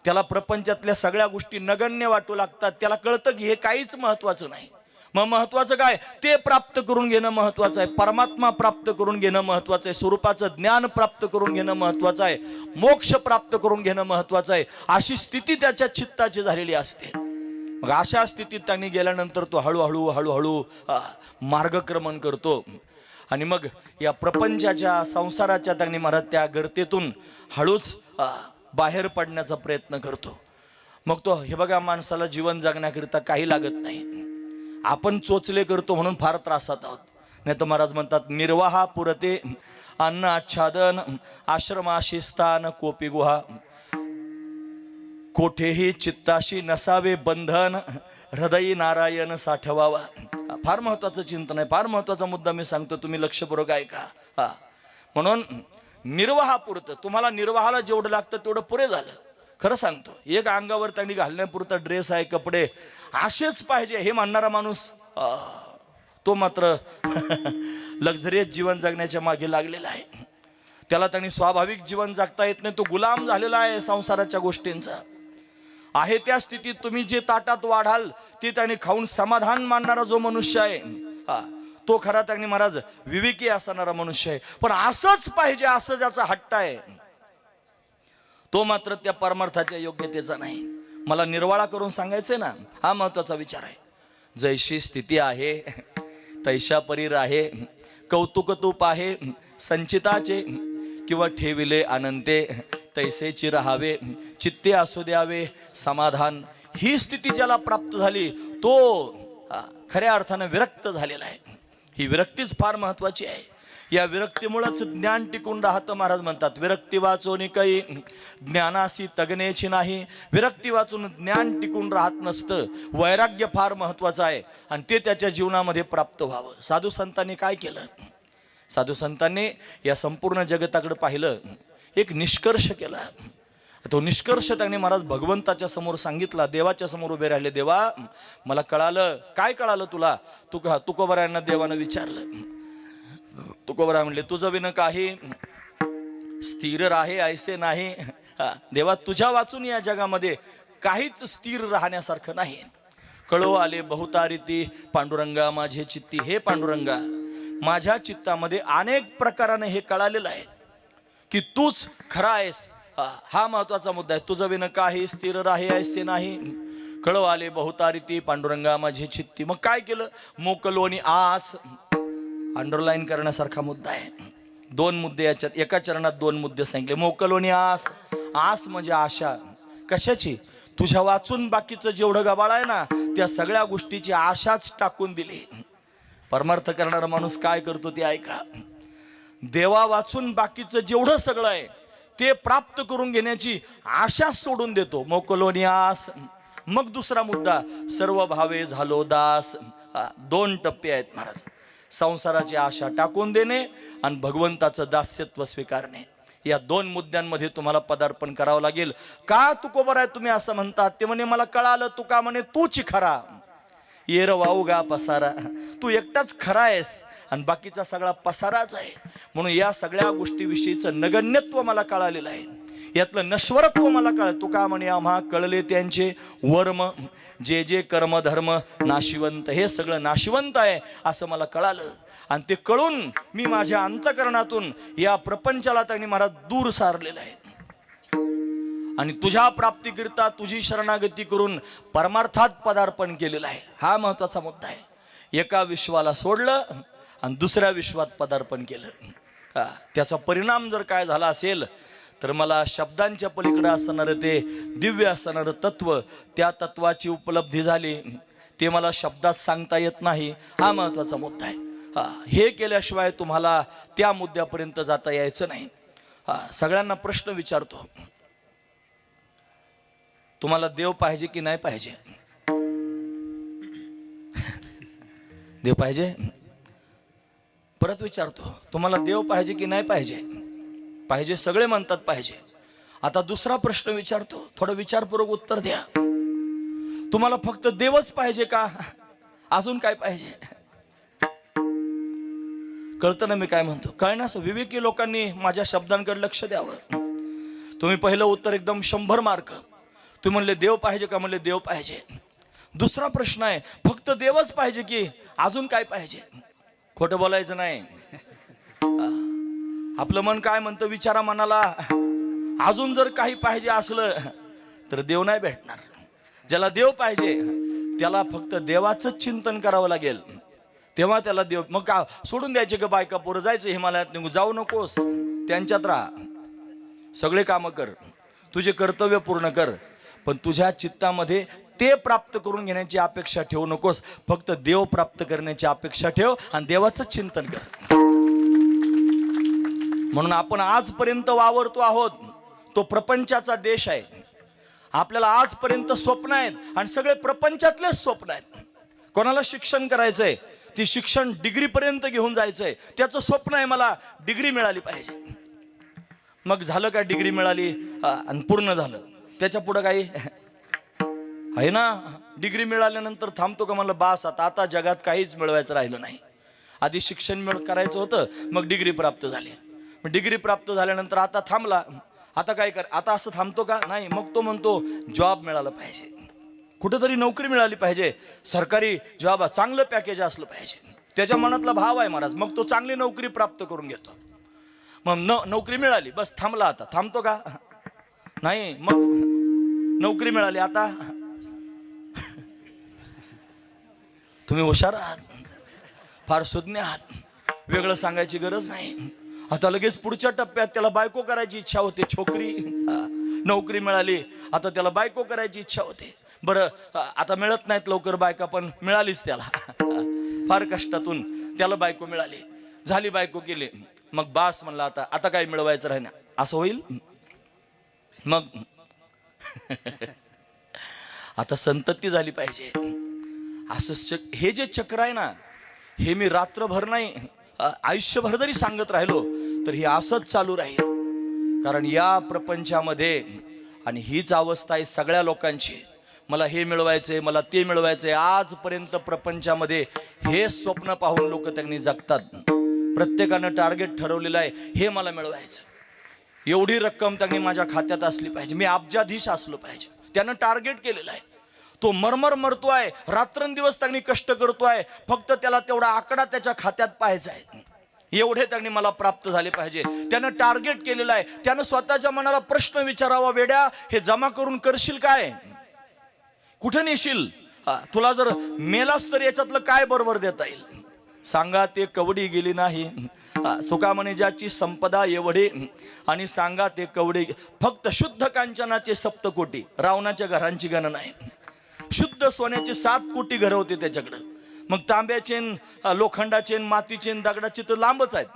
A: त्याला प्रपंचातल्या सगळ्या गोष्टी नगण्य वाटू लागतात. त्याला कळतं की हे काहीच महत्वाचं नाही. मग महत्वाचं काय? ते प्राप्त करून घेणं महत्वाचं आहे. परमात्मा प्राप्त करून घेणं महत्वाचं आहे. स्वरूपाचं ज्ञान प्राप्त करून घेणं महत्वाचं आहे. मोक्ष प्राप्त करून घेणं महत्वाचं आहे. अशी स्थिती त्याच्या चित्ताची झालेली असते. मग अशा स्थितीत त्यांनी गेल्यानंतर तो हळूहळू मार्गक्रमण करतो आणि मग या प्रपंचाच्या संसाराच्या त्यांनी महाराज त्या गर्तेतून हळूच बाहेर पडण्याचा प्रयत्न करतो. मग तो हे बघा, माणसाला जीवन जगण्याकरिता काही लागत नाही. आपण चोचले करतो म्हणून फार त्रासात आहोत. नाही तर महाराज म्हणतात, निर्वाहा पुरते अन्न आच्छादन आश्रमाशी स्थान कोपी गुहा, कोठेही चित्ताशी नसावे बंधन हृदयी नारायण साठवावा. फार महत्वाचं चिंतन आहे, फार महत्वाचा मुद्दा मी सांगतो, तुम्ही लक्षपूर्वक ऐका. म्हणून निर्वाहापुरतं, तुम्हाला निर्वाहाला जेवढं लागतं तेवढं पुरे झालं. खरं सांगतो, एक अंगावर त्यांनी घालण्यापुरता ड्रेस आहे, कपडे असेच पाहिजे हे मानणारा माणूस तो मात्र लक्झरियस जीवन जगण्याच्या मागे लागलेला आहे. त्याला त्यांनी स्वाभाविक जीवन जगता येत नाही. तो गुलाम झालेला आहे संसाराच्या गोष्टींचा. आहे त्या स्थितीत तुम्ही जे ताटात वाढाल ते त्यांनी खाऊन समाधान मानणारा जो मनुष्य आहे तो खरा त्यांनी महाराज विवेकी असणारा मनुष्य आहे. पण असंच पाहिजे असं ज्याचा हट्ट आहे तो मात्र त्या परमार्थाच्या योग्यतेचा नाही. मला निर्वाळा करून सांगायचंय ना, हा महत्वाचा विचार आहे. जैशी स्थिती आहे तैशा परीर आहे, कौतुक तूप आहे संचिताचे, किंवा ठेविले अनंते तैसेची राहावे, चित्ते असू द्यावे समाधान. ही स्थिती ज्याला प्राप्त झाली तो खऱ्या अर्थानं विरक्त झालेला आहे. ही विरक्तीच फार महत्वाची आहे. या विरक्तीमुळेच ज्ञान टिकून राहतं. महाराज म्हणतात, विरक्ती वाचून काही ज्ञानासी तगनेची नाही. विरक्ती वाचून ज्ञान टिकून राहत नसतं. वैराग्य फार महत्वाचं आहे आणि ते त्याच्या जीवनामध्ये प्राप्त व्हावं. साधू संतांनी काय केलं? साधू संतांनी या संपूर्ण जगताकडे पाहिलं, एक निष्कर्ष केला. तो निष्कर्ष त्यांनी महाराज भगवंताच्या समोर सांगितला. देवाच्या समोर उभे राहिले. देवा, मला कळालं. काय कळालं तुला? तुकोबरायांना देवानं विचारलं. तुकोबरा म्हणले, तुझं विन काही स्थिर राहे ऐसे नाही. देवा, तुझ्या वाचून या जगामध्ये काहीच स्थिर राहण्यासारखं नाही. कळो आले बहुतारिती पांडुरंगा माझे चित्ती. हे पांडुरंगा, माझ्या चित्तामध्ये अनेक प्रकाराने हे कळालेलं आहे की तूच खरा आहेस. हा महत्वाचा मुद्दा आहे. तुझं विन काही स्थिर राहे ऐसे नाही. कळो आले बहुतारिती पांडुरंगा माझे चित्ती. मग काय केलं? मोकलोनी आस. अंडरलाईन करण्यासारखा मुद्दा आहे. दोन मुद्दे याच्यात, एका चरणात दोन मुद्दे सांगितले. मोकलोनी आस. आस म्हणजे आशा. कशाची? तुझ्या वाचून बाकीचं जेवढं गबाळ आहे ना त्या सगळ्या गोष्टीची आशाच टाकून दिली. परमार्थ करणारा माणूस काय करतो ते ऐका. देवा वाचून बाकीचं जेवढं सगळं आहे ते प्राप्त करून घेण्याची आशा सोडून देतो. मोकलोनी आस. मग दुसरा मुद्दा, सर्व भावे झालो दास. दोन टप्पे आहेत महाराज. संसाराची आशा टाकून देणे आणि भगवंताचं दास्यत्व स्वीकारणे. या दोन मुद्द्यांमध्ये तुम्हाला पदार्पण करावं लागेल. का तुकोबर आहे तुम्ही असं म्हणतात? ते म्हणे, मला कळालं. तुका म्हणे, तूच खरा येर वाऊगा पसारा. तू एकटाच खरा आहेस आणि बाकीचा सगळा पसाराच आहे. म्हणून या सगळ्या गोष्टीविषयीचं नगण्यत्व मला कळालेलं आहे. यातलं नश्वरत्व मला कळलं. तुका म्हणे, आम्हा कळले त्यांचे वर्म, जे जे कर्म धर्म नाशिवंत. हे सगळं नाशिवंत आहे असं मला कळालं. आणि ते कळून मी माझ्या अंतकरणातून या प्रपंचाला त्यांनी मला दूर सारलेलं आहे आणि तुझ्या प्राप्तीकरिता तुझी शरणागती करून परमार्थात पदार्पण केलेलं आहे. हा महत्वाचा मुद्दा आहे. एका विश्वाला सोडलं आणि दुसऱ्या विश्वात पदार्पण केलं. त्याचा परिणाम जर काय झाला असेल तर मला शब्दांच्या पलीकडे असणारं ते दिव्य असणारं तत्व, त्या तत्वाची उपलब्धी झाली. ते मला शब्दात सांगता येत नाही. हा महत्वाचा मुद्दा आहे. हे केल्याशिवाय तुम्हाला त्या मुद्द्यापर्यंत जाता यायचं नाही. सगळ्यांना प्रश्न विचारतो, तुम्हाला देव पाहिजे की नाही पाहिजे? देव पाहिजे? परत विचारतो, तुम्हाला देव पाहिजे की नाही पाहिजे? पाहिजे, सगळे म्हणतात पाहिजे. आता दुसरा प्रश्न विचारतो, थोडं विचारपूर्वक उत्तर द्या. तुम्हाला फक्त देवच पाहिजे का? अजून काय पाहिजे? कळतं ना मी काय म्हणतो? कळण्यास विवेकी लोकांनी माझ्या शब्दांकडे लक्ष द्यावं. तुम्ही पहिलं उत्तर एकदम 100 मार्क. तुम्ही म्हणले देव पाहिजे का? म्हणले देव पाहिजे. दुसरा प्रश्न आहे, फक्त देवच पाहिजे की अजून काय पाहिजे? खोटं बोलायचं नाही. आपलं मन काय म्हणतं, विचारा मनाला. अजून जर काही पाहिजे असलं तर देव नाही भेटणार. ज्याला देव पाहिजे त्याला फक्त देवाचं चिंतन करावं लागेल, तेव्हा त्याला देव. मग का सोडून द्यायचे का बायका पोरं, जायचं हिमालयात निघू, जाऊ नकोस, त्यांच्यात राहा, सगळे कामं कर, तुझे कर्तव्य पूर्ण कर, पण तुझ्या चित्तामध्ये ते प्राप्त करून घेण्याची अपेक्षा ठेवू नकोस. फक्त देव प्राप्त करण्याची अपेक्षा ठेव आणि देवाचं चिंतन कर. म्हणून आपण आजपर्यंत वावरतो आहोत. तो प्रपंचाचा देश आहे. आपल्याला आजपर्यंत स्वप्न आहेत आणि सगळे प्रपंचातलेच स्वप्न आहेत. कोणाला शिक्षण करायचंय, ती शिक्षण डिग्री पर्यंत घेऊन जायचंय, त्याचं स्वप्न आहे मला डिग्री मिळाली पाहिजे. मग झालं का, डिग्री मिळाली आणि पूर्ण झालं, त्याच्या पुढं काही आहे ना? डिग्री मिळाल्यानंतर थांबतो का? मला बास, आता जगात काहीच मिळवायचं राहिलं नाही. आधी शिक्षण करायचं होतं, मग डिग्री प्राप्त झाली. मग डिग्री प्राप्त झाल्यानंतर आता थांबला, आता काय कर, आता असं थांबतो का? नाही. मग तो म्हणतो जॉब मिळाला पाहिजे, कुठेतरी नोकरी मिळाली पाहिजे, सरकारी जॉब, चांगलं पॅकेज असलं पाहिजे. त्याच्या मनातला भाव आहे महाराज. मग तो चांगली नोकरी प्राप्त करून घेतो. मग नोकरी मिळाली, बस थांबला. आता थांबतो का? नाही. मग नोकरी मिळाली, आता तुम्ही हुशार आहात, फार सुज्ञ आहात, वेगळं सांगायची गरज नाही. आता लगेच पुढच्या टप्प्यात त्याला बायको करायची इच्छा होते. छोकरी, नोकरी मिळाली, आता त्याला बायको करायची इच्छा होते. बरं, आता मिळत नाहीत लवकर बायका, पण मिळालीच त्याला, फार कष्टातून त्याला बायको मिळाली. झाली, बायको केली. मग बास म्हणला, आता काय मिळवायचं राहिना, असं होईल. मग आता संतती झाली पाहिजे. असं हे जे चक्र आहे ना, हे मी रात्रभर नाही, आयुष्यभर जरी सांगत राहिलो तर हे असंच चालू राहील. कारण या प्रपंचामध्ये, आणि हीच अवस्था आहे सगळ्या लोकांची, मला हे मिळवायचंय, मला ते मिळवायचंय. आजपर्यंत प्रपंचामध्ये हे स्वप्न पाहून लोक त्यांनी जगतात. प्रत्येकानं टार्गेट ठरवलेलं आहे, हे मला मिळवायचं, एवढी रक्कम त्यांनी माझ्या खात्यात असली पाहिजे, मी अब्जाधीश असलो पाहिजे. त्यानं टार्गेट केलेलं आहे. तो मरमर मरतोय, रात्रंदिवस त्यांनी कष्ट करतोय, फक्त त्याला तेवढा आकडा त्याच्या खात्यात पाहायचा आहे. एवढे त्यांनी मला प्राप्त झाले पाहिजे. त्यानं टार्गेट केलेलं आहे. त्यानं स्वतःच्या मनाला प्रश्न विचारावा, वेड्या हे जमा करून करशील काय? कुठे नेशील? तुला जर मेलास तर याच्यातलं काय बरोबर देता येईल? सांगा ते कवडी गेली नाही, सुका म्हणे ज्याची संपदा एवढे, आणि सांगा ते कवडी. फक्त शुद्ध कांचनाचे सप्तकोटी, रावणाच्या घरांची गणना आहे. शुद्ध सोन्याचे 7 कोटी घरं होते त्याच्याकडं. मग तांब्याचे, लोखंडाचे, मातीचे, दगडाचे तर लांबच आहेत,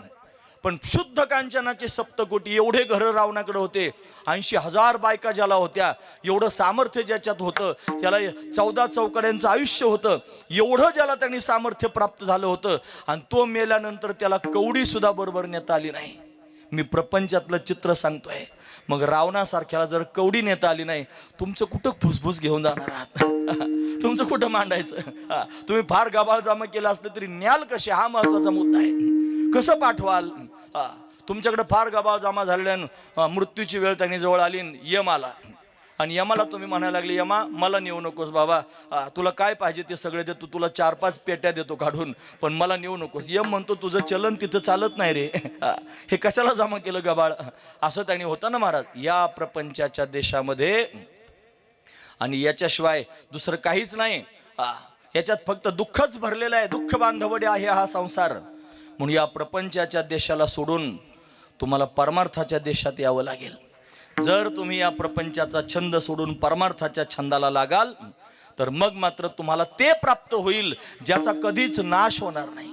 A: पण शुद्ध कांचनाचे सप्तकोटी एवढे घरं रावणाकडे होते. 80,000 बायका ज्याला होत्या, एवढं सामर्थ्य ज्याच्यात होतं, त्याला 14 चौकड्यांचं आयुष्य होतं, एवढं ज्याला त्यांनी सामर्थ्य प्राप्त झालं होतं, आणि तो मेल्यानंतर त्याला कवडी सुद्धा बरोबर नेता आली नाही. मी प्रपंचातलं चित्र सांगतोय. मग रावणासारख्याला जर कवडी नेता आली नाही, तुमचं कुठं फुसफुस घेऊन जाणार आहात? तुमचं कुठं मांडायचं? तुम्ही फार गबाळ जमा केला असलं तरी न्याल कसे, हा महत्वाचा मुद्दा आहे. कसं पाठवाल? तुमच्याकडे फार गबाळ जमा झालेल्या मृत्यूची वेळ त्यांनी जवळ आली, यम आला, आणि यमाला तुम्ही म्हणायला लागले, यमा मला नेऊ नकोस बाबा, तुला काय पाहिजे ते सगळे देतो, तुला 4-5 पेट्या देतो काढून, पण मला नेऊ नकोस. यम म्हणतो तुझं चलन तिथं चालत नाही रे, हे कशाला जमा केलं गबाळ? असं त्यांनी होतं ना महाराज या प्रपंचाच्या देशामध्ये. आणि याच्याशिवाय दुसरं काहीच नाही. याच्यात फक्त दुःखच भरलेलं आहे, दुःख बांधवडे आहे हा संसार. म्हणून या प्रपंचाच्या देशाला सोडून तुम्हाला परमार्थाच्या देशात यावं लागेल. जर तुम्ही या प्रपंचाचा छंद सोडून परमार्थाच्या छंदाला लागाल तर मग मात्र तुम्हाला ते प्राप्त होईल ज्याचा कधीच नाश होणार नाही,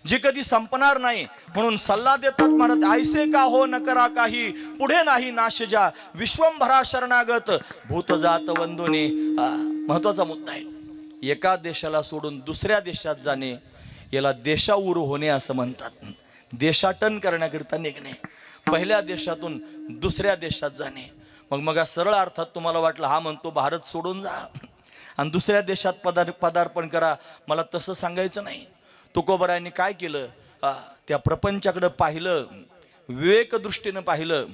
A: जे कधी संपणार नाही. म्हणून सल्ला देतात महाराज, ऐसे का हो न करा काही, पुढे नाही नाश ज्या, विश्वंभरा शरणागत भूत जात वंदोने. महत्वाचा मुद्दा आहे. एका देशाला सोडून दुसऱ्या देशात जाणे याला देशाऊर होणे असं म्हणतात. देशाटन करण्याकरिता निघणे, पहिल्या देशातून दुसऱ्या देशात जाणे. मग सरळ अर्थात तुम्हाला वाटलं हा म्हणतो भारत सोडून जा आणि दुसऱ्या देशात पदार्पण करा. मला तसं सांगायचं नाही. तुकोबरायांनी काय केलं, त्या प्रपंचाकडं पाहिलं, विवेक दृष्टीनं पाहिलं,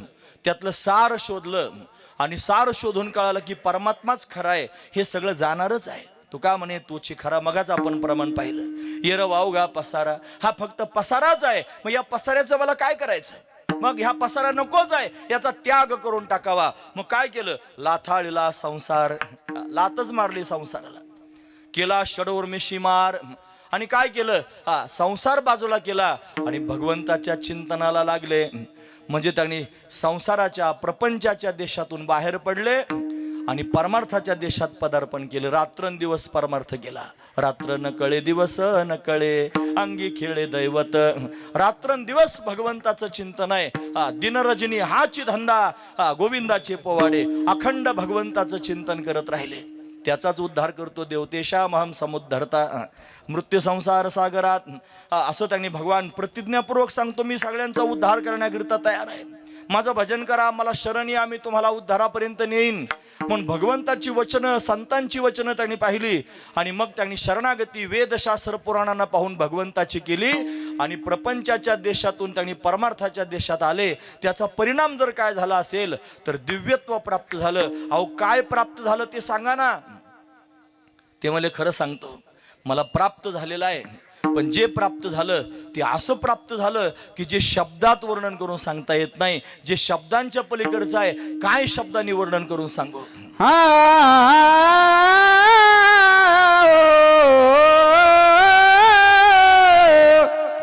A: त्यातलं सार शोधलं, आणि सार शोधून कळालं की परमात्माच खरा आहे, हे सगळं जाणारच आहे. तू का म्हणे तूची खरा मगाच आपण प्रमाण पाहिलं. येर वावगा पसारा, हा फक्त पसाराच आहे. मग या पसाऱ्याचं मला काय करायचं? मग ह्या पसारा नकोच आहे, याचा त्याग करून टाकावा. मग काय केलं? लाथाळीला संसार, लातच मारली संसाराला, केला षडउर्मिशी मार. आणि काय केलं? हा संसार बाजूला केला आणि भगवंताच्या चिंतनाला लागले. म्हणजे त्यांनी संसाराच्या प्रपंचाच्या देशातून बाहेर पडले आणि परमार्थाच्या देशात पदार्पण केले. रात्रंदिवस परमार्थ केला. रात्र न कळे दिवस न कळे, अंगी खेळे दैवत. रात्रंदिवस भगवंताचं चिंतन आहे. दिनरजनी हाची धंदा, गोविंदाचे पोवाडे, अखंड भगवंताचं चिंतन करत राहिले. त्याचाच उद्धार करतो देवतेशा महम समुद्धरता मृत्यू संसार सागरात. असं त्यांनी भगवान प्रतिज्ञापूर्वक सांगतो, मी सगळ्यांचा उद्धार करण्याकरिता तयार आहे. माझं भजन करा, मला शरण या, मी तुम्हाला उद्धारापर्यंत नेईन. म्हणून भगवंताची वचनं, संतांची वचनं त्यांनी पाहिली आणि मग त्यांनी शरणागती वेदशास्त्र पुराणांना पाहून भगवंताची केली आणि प्रपंचाच्या देशातून त्यांनी परमार्थाच्या देशात आले. त्याचा परिणाम जर काय झाला असेल तर दिव्यत्व प्राप्त झालं. अहो काय प्राप्त झालं ते सांगा ना. ते मला खरं सांगतो, मला प्राप्त झालेलं आहे, पण जे प्राप्त झालं ते असं प्राप्त झालं की जे शब्दात वर्णन करून सांगता येत नाही. जे शब्दांच्या पलीकडचं आहे, काय शब्दांनी वर्णन करून सांगू?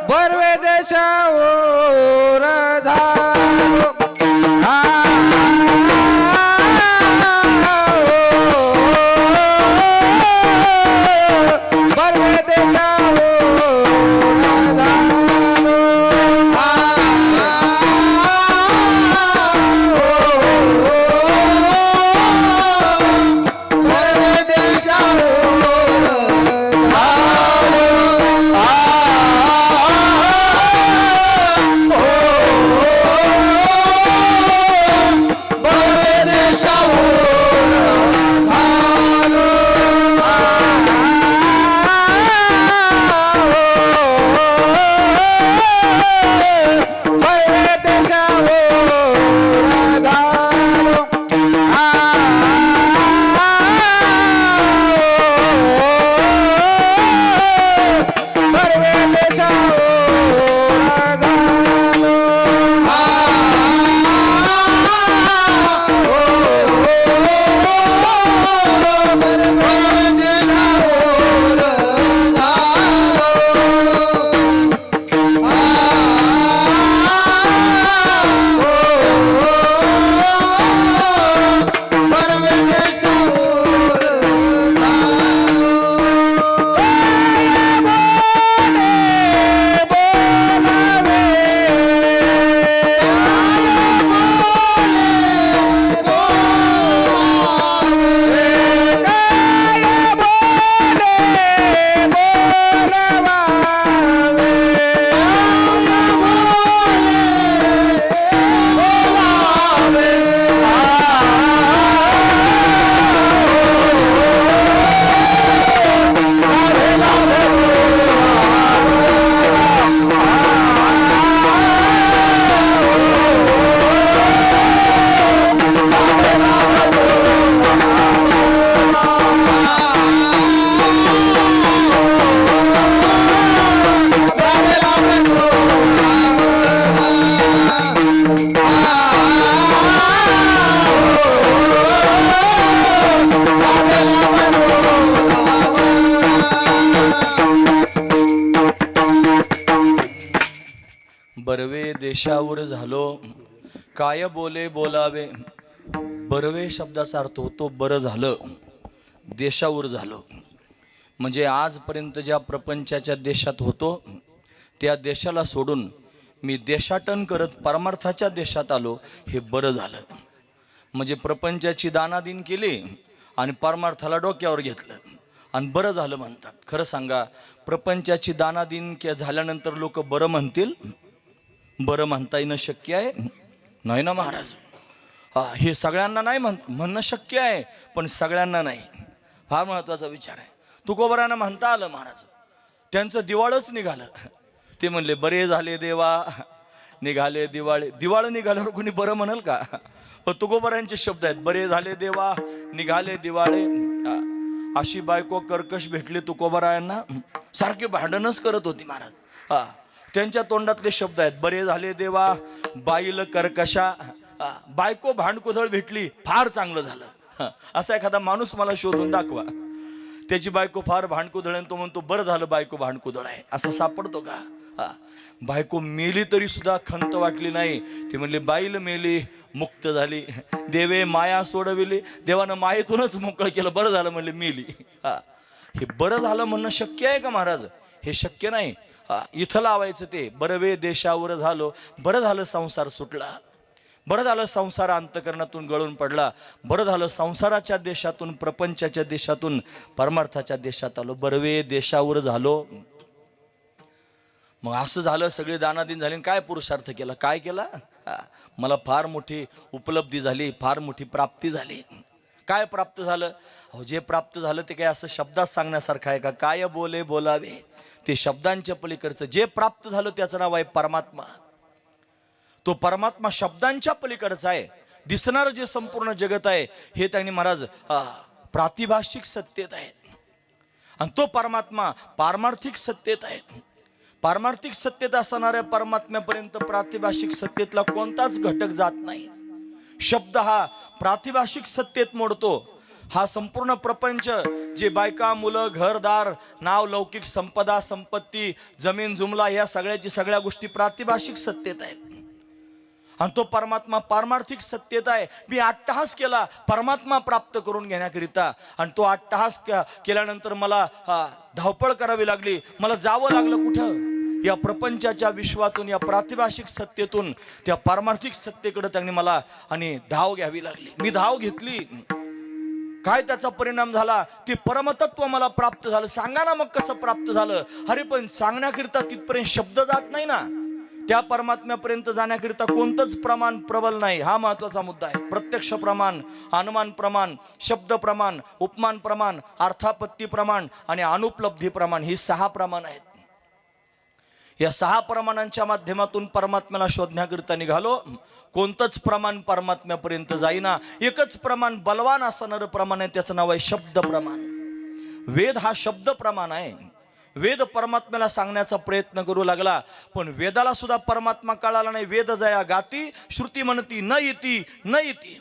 B: बर्वे देशावर झालो, बर्वे देशावर
A: बर्वे देशावर झालो, काय बोले बोलावे. बर्वे शब्दाचा अर्थ होतो बरं झालं, देशावर झालो. म्हणजे आजपर्यंत ज्या प्रपंचाच्या देशात होतो त्या देशाला सोडून मी देशाटन करत परमार्थाच्या देशात आलो, हे बरं झालं. म्हणजे प्रपंचाची दानादिन केली आणि परमार्थाला डोक्यावर घेतलं आणि बरं झालं म्हणतात. खरं सांगा, प्रपंचाची दानादिन झाल्यानंतर लोक बरं म्हणतील? बरं म्हणता येणं शक्य आहे? नाही ना महाराज. हे सगळ्यांना नाही म्हणणं शक्य आहे, पण सगळ्यांना नाही. फार महत्वाचा विचार आहे. तुकोबरांना म्हणता आलं महाराज, त्यांचं दिवाळच निघालं. ते म्हणले बरे झाले देवा, निघाले दिवाळे. दिवाळ निघाल्यावर कोणी बरं म्हणाल का? पण तुकोबरांचे शब्द आहेत, बरे झाले देवा, निघाले दिवाळे. अशी बायको कर्कश भेटली तुकोबारायांना, सारखे भांडणच करत होती महाराज. हा, त्यांच्या तोंडातले शब्द आहेत, बरे झाले देवा बाईल कर्कशा. बायको भांडकुदळ भेटली, फार चांगलं झालं. असा एखादा माणूस मला शोधून दाखवा, त्याची बायको फार भांडकुदळ आहे, तो म्हणतो बरं झालं बायको भांडकुदळ आहे, असं सापडतो का? बायको मेली तरी सुद्धा खंत वाटली नाही. ती म्हणली बाईल मेली मुक्त झाली, देवे माया सोडविली, देवानं मायेतूनच मोकळं केलं, बरं झालं म्हणले मेली. हे बरं झालं म्हणणं शक्य आहे का महाराज? हे शक्य नाही. इथं लावायचं ते, बरं वे देशावर झालो, बरं झालं संसार सुटला, बरं झालं संसार अंतकरणातून गळून पडला, बरं झालं संसाराच्या देशातून प्रपंचाच्या देशातून परमार्थाच्या देशात आलो, बरं वे देशावर झालो. मग असं झालं, सगळे दानादिन झाले, काय पुरुषार्थ केला, काय केला? मला फार मोठी उपलब्धी झाली, फार मोठी प्राप्ती झाली. काय प्राप्त झालं? अहो, जे प्राप्त झालं ते काय असं शब्दात सांगण्यासारखं आहे का? काय बोले बोलावे, ते शब्दांच्या पलीकडचं जे प्राप्त झालं त्याचं नाव आहे परमात्मा. तो परमात्मा शब्दांच्या पलीकडचा आहे. दिसणारं जे संपूर्ण जगत आहे हे त्यांनी महाराज प्रातिभाषिक सत्तेत आहे, आणि तो परमात्मा पारमार्थिक सत्तेत आहे. पारमार्थिक सत्तेत असणाऱ्या परमात्म्यापर्यंत प्रातिभाषिक सत्तेतला कोणताच घटक जात नाही. शब्द हा प्रातिभाषिक सत्तेत मोडतो. हा संपूर्ण प्रपंच जे बायका मुलं घरदार नाव लौकिक संपदा संपत्ती जमीन जुमला या सगळ्याची सगळ्या गोष्टी प्रातिभाषिक सत्तेत आहेत, आणि तो परमात्मा पारमार्थिक सत्तेत आहे. मी अट्टहास केला परमात्मा प्राप्त करून घेण्याकरिता, आणि तो अट्टहास केल्यानंतर मला धावपळ करावी लागली, मला जावं लागलं कुठं? या प्रपंचाच्या विश्वातून, या प्रातिभाषिक सत्तेतून त्या पारमार्थिक सत्तेकडे त्यांनी मला आणि धाव घ्यावी लागली. मी धाव घेतली. काय त्याचा परिणाम झाला? ते परमतत्व मला प्राप्त झालं. सांगा ना मग कसं प्राप्त झालं? अरे पण सांगण्याकरिता तिथपर्यंत शब्द जात नाही ना. त्या परमात्म्यापर्यंत जाण्याकरिता कोणतंच प्रमाण प्रबल नाही. हा महत्वाचा मुद्दा आहे. प्रत्यक्ष प्रमाण, अनुमान प्रमाण, शब्द प्रमाण, उपमान प्रमाण, अर्थापत्ती प्रमाण आणि अनुपलब्धी प्रमाण, ही 6 प्रमाण आहेत. या 6 प्रमाणांच्या माध्यमातून परमात्म्याला शोधण्याकरिता निघालो. कोणतंच प्रमाण परमात्म्यापर्यंत जाईना. एकच प्रमाण बलवान असणारं प्रमाण आहे, त्याचं नाव आहे शब्द प्रमाण. वेद हा शब्द प्रमाण आहे. वेद परमात्म्याला सांगण्याचा प्रयत्न करू लागला, पण वेदाला सुद्धा परमात्मा कळाला नाही. वेद जया गाती श्रुती म्हणती न इति न इति.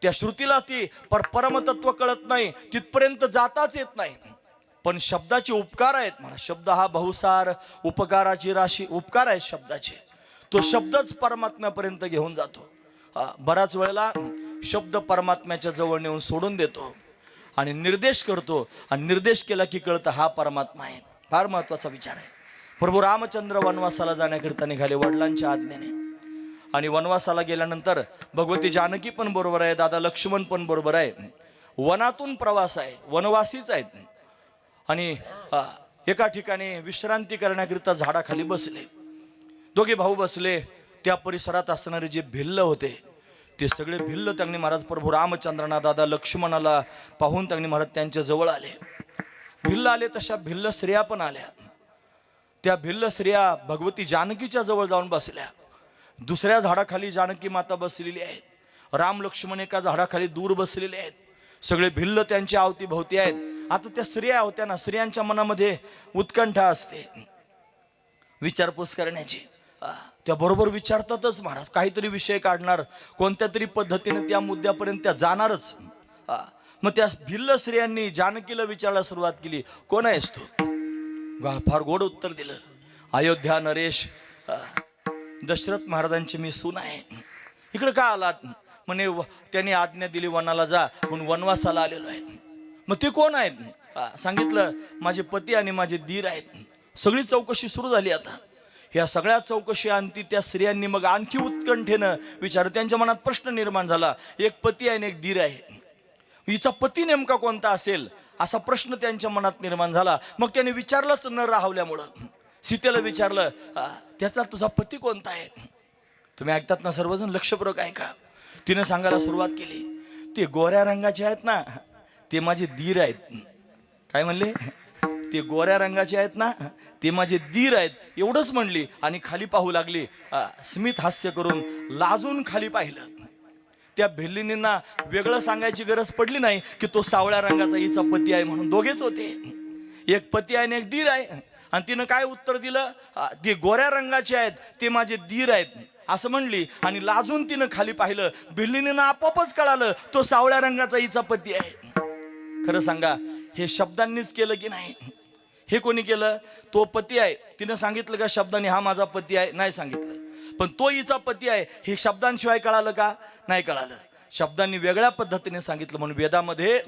A: त्या श्रुतीला ती परमतत्व कळत नाही, तिथपर्यंत जाताच येत नाही. पण शब्दाचे उपकार आहेत म्हणा. शब्द हा बहुसार, उपकाराची राशी, उपकार आहेत शब्दाचे. तो शब्दच परमात्म्यापर्यंत घेऊन जातो. बराच वेळेला शब्द परमात्म्याच्या जवळ नेऊन सोडून देतो आणि निर्देश करतो, आणि निर्देश केला की कळतं हा परमात्मा आहे. फार महत्वाचा विचार आहे. प्रभू रामचंद्र वनवासाला जाण्याकरिता निघाले वडिलांच्या आज्ञेने, आणि वनवासाला गेल्यानंतर भगवती जानकी पण बरोबर आहे, दादा लक्ष्मण पण बरोबर आहे. वनातून प्रवास आहे, वनवासीच आहेत, आणि एका ठिकाणी विश्रांती करण्याकरिता झाडाखाली बसले. दोघे भाऊ बसले. त्या परिसरात असणारे जे भिल्ल होते ते सगळे भिल्ल त्यांनी महाराज प्रभू रामचंद्रांना दादा लक्ष्मणाला पाहून त्यांनी महाराज त्यांच्या जवळ आले. भिल्ल आले तशा भिल्ल स्त्रिया पण आल्या. त्या भिल्ल स्त्रिया भगवती जानकीच्या जवळ जाऊन बसल्या. दुसऱ्या झाडाखाली जानकी माता बसलेली आहे. राम लक्ष्मण एका झाडाखाली दूर बसलेले आहेत. सगळे भिल्ल त्यांच्या अवतीभोवती आहेत. आता त्या स्त्रिया होत्या ना, स्त्रियांच्या मनामध्ये उत्कंठा असते विचारपूस करण्याची. त्या बरोबर विचारतातच महाराज, काहीतरी विषय काढणार, कोणत्या तरी पद्धतीने त्या मुद्द्यापर्यंत त्या जाणारच. मग त्या भिल्ल स्त्रियांनी जानकीला विचारायला सुरुवात केली, कोण आहेस तू? फार गोड उत्तर दिलं, अयोध्या नरेश दशरथ महाराजांची मी सून आहे. इकडे का आलात? म्हणे त्यांनी आज्ञा दिली वनाला जा, म्हणून वनवासाला आलेलो आहे. मग ते कोण आहेत? सांगितलं माझे पती आणि माझे दीर आहेत. सगळी चौकशी सुरू झाली. आता ह्या सगळ्या चौकशी अंती त्या स्त्रियांनी मग आणखी उत्कंठेनं विचार, त्यांच्या मनात प्रश्न निर्माण झाला. एक पती आहे आणि एक दीर आहे, हिचा पती नेमका कोणता असेल असा प्रश्न त्यांच्या मनात निर्माण झाला. मग त्याने विचारलंच न राहवल्यामुळं सीतेला विचारलं, त्याचा तुझा पती कोणता आहे? तुम्ही ऐकतात ना सर्वजण, लक्षपूर्वक ऐका. तिनं सांगायला सुरुवात केली, ते गोऱ्या रंगाचे आहेत ना, ते माझे दीर आहेत. काय म्हणले? ते गोऱ्या रंगाचे आहेत ना, ते माझे दीर आहेत. एवढंच म्हणली आणि खाली पाहू लागली. स्मित हास्य करून लाजून खाली पाहिलं. त्या भिल्लिनींना वेगळं सांगायची गरज पडली नाही की तो सावळ्या रंगाचा हिचा पती आहे म्हणून. दोघेच होते, एक पती आहे आणि एक दीर आहे. आणि तिनं काय उत्तर दिलं, ते गोऱ्या रंगाचे आहेत ते माझे दीर आहेत असं म्हणली. आणि लाजून तिनं खाली पाहिलं. भिल्लिनींना आपोआपच कळालं तो सावळ्या रंगाचा हिचा पती आहे. खरं सांगा, हे शब्दांनीच केलं की नाही? हे कोणी केलं? तो पती आहे, तिनं सांगितलं का शब्दांनी हा माझा पती आहे? नाही सांगितलं. पण तो हिचा पती आहे हे शब्दांशिवाय कळालं का? नाही कळालं. शब्दांनी वेगळ्या पद्धतीने सांगितलं. म्हणून वेदामध्ये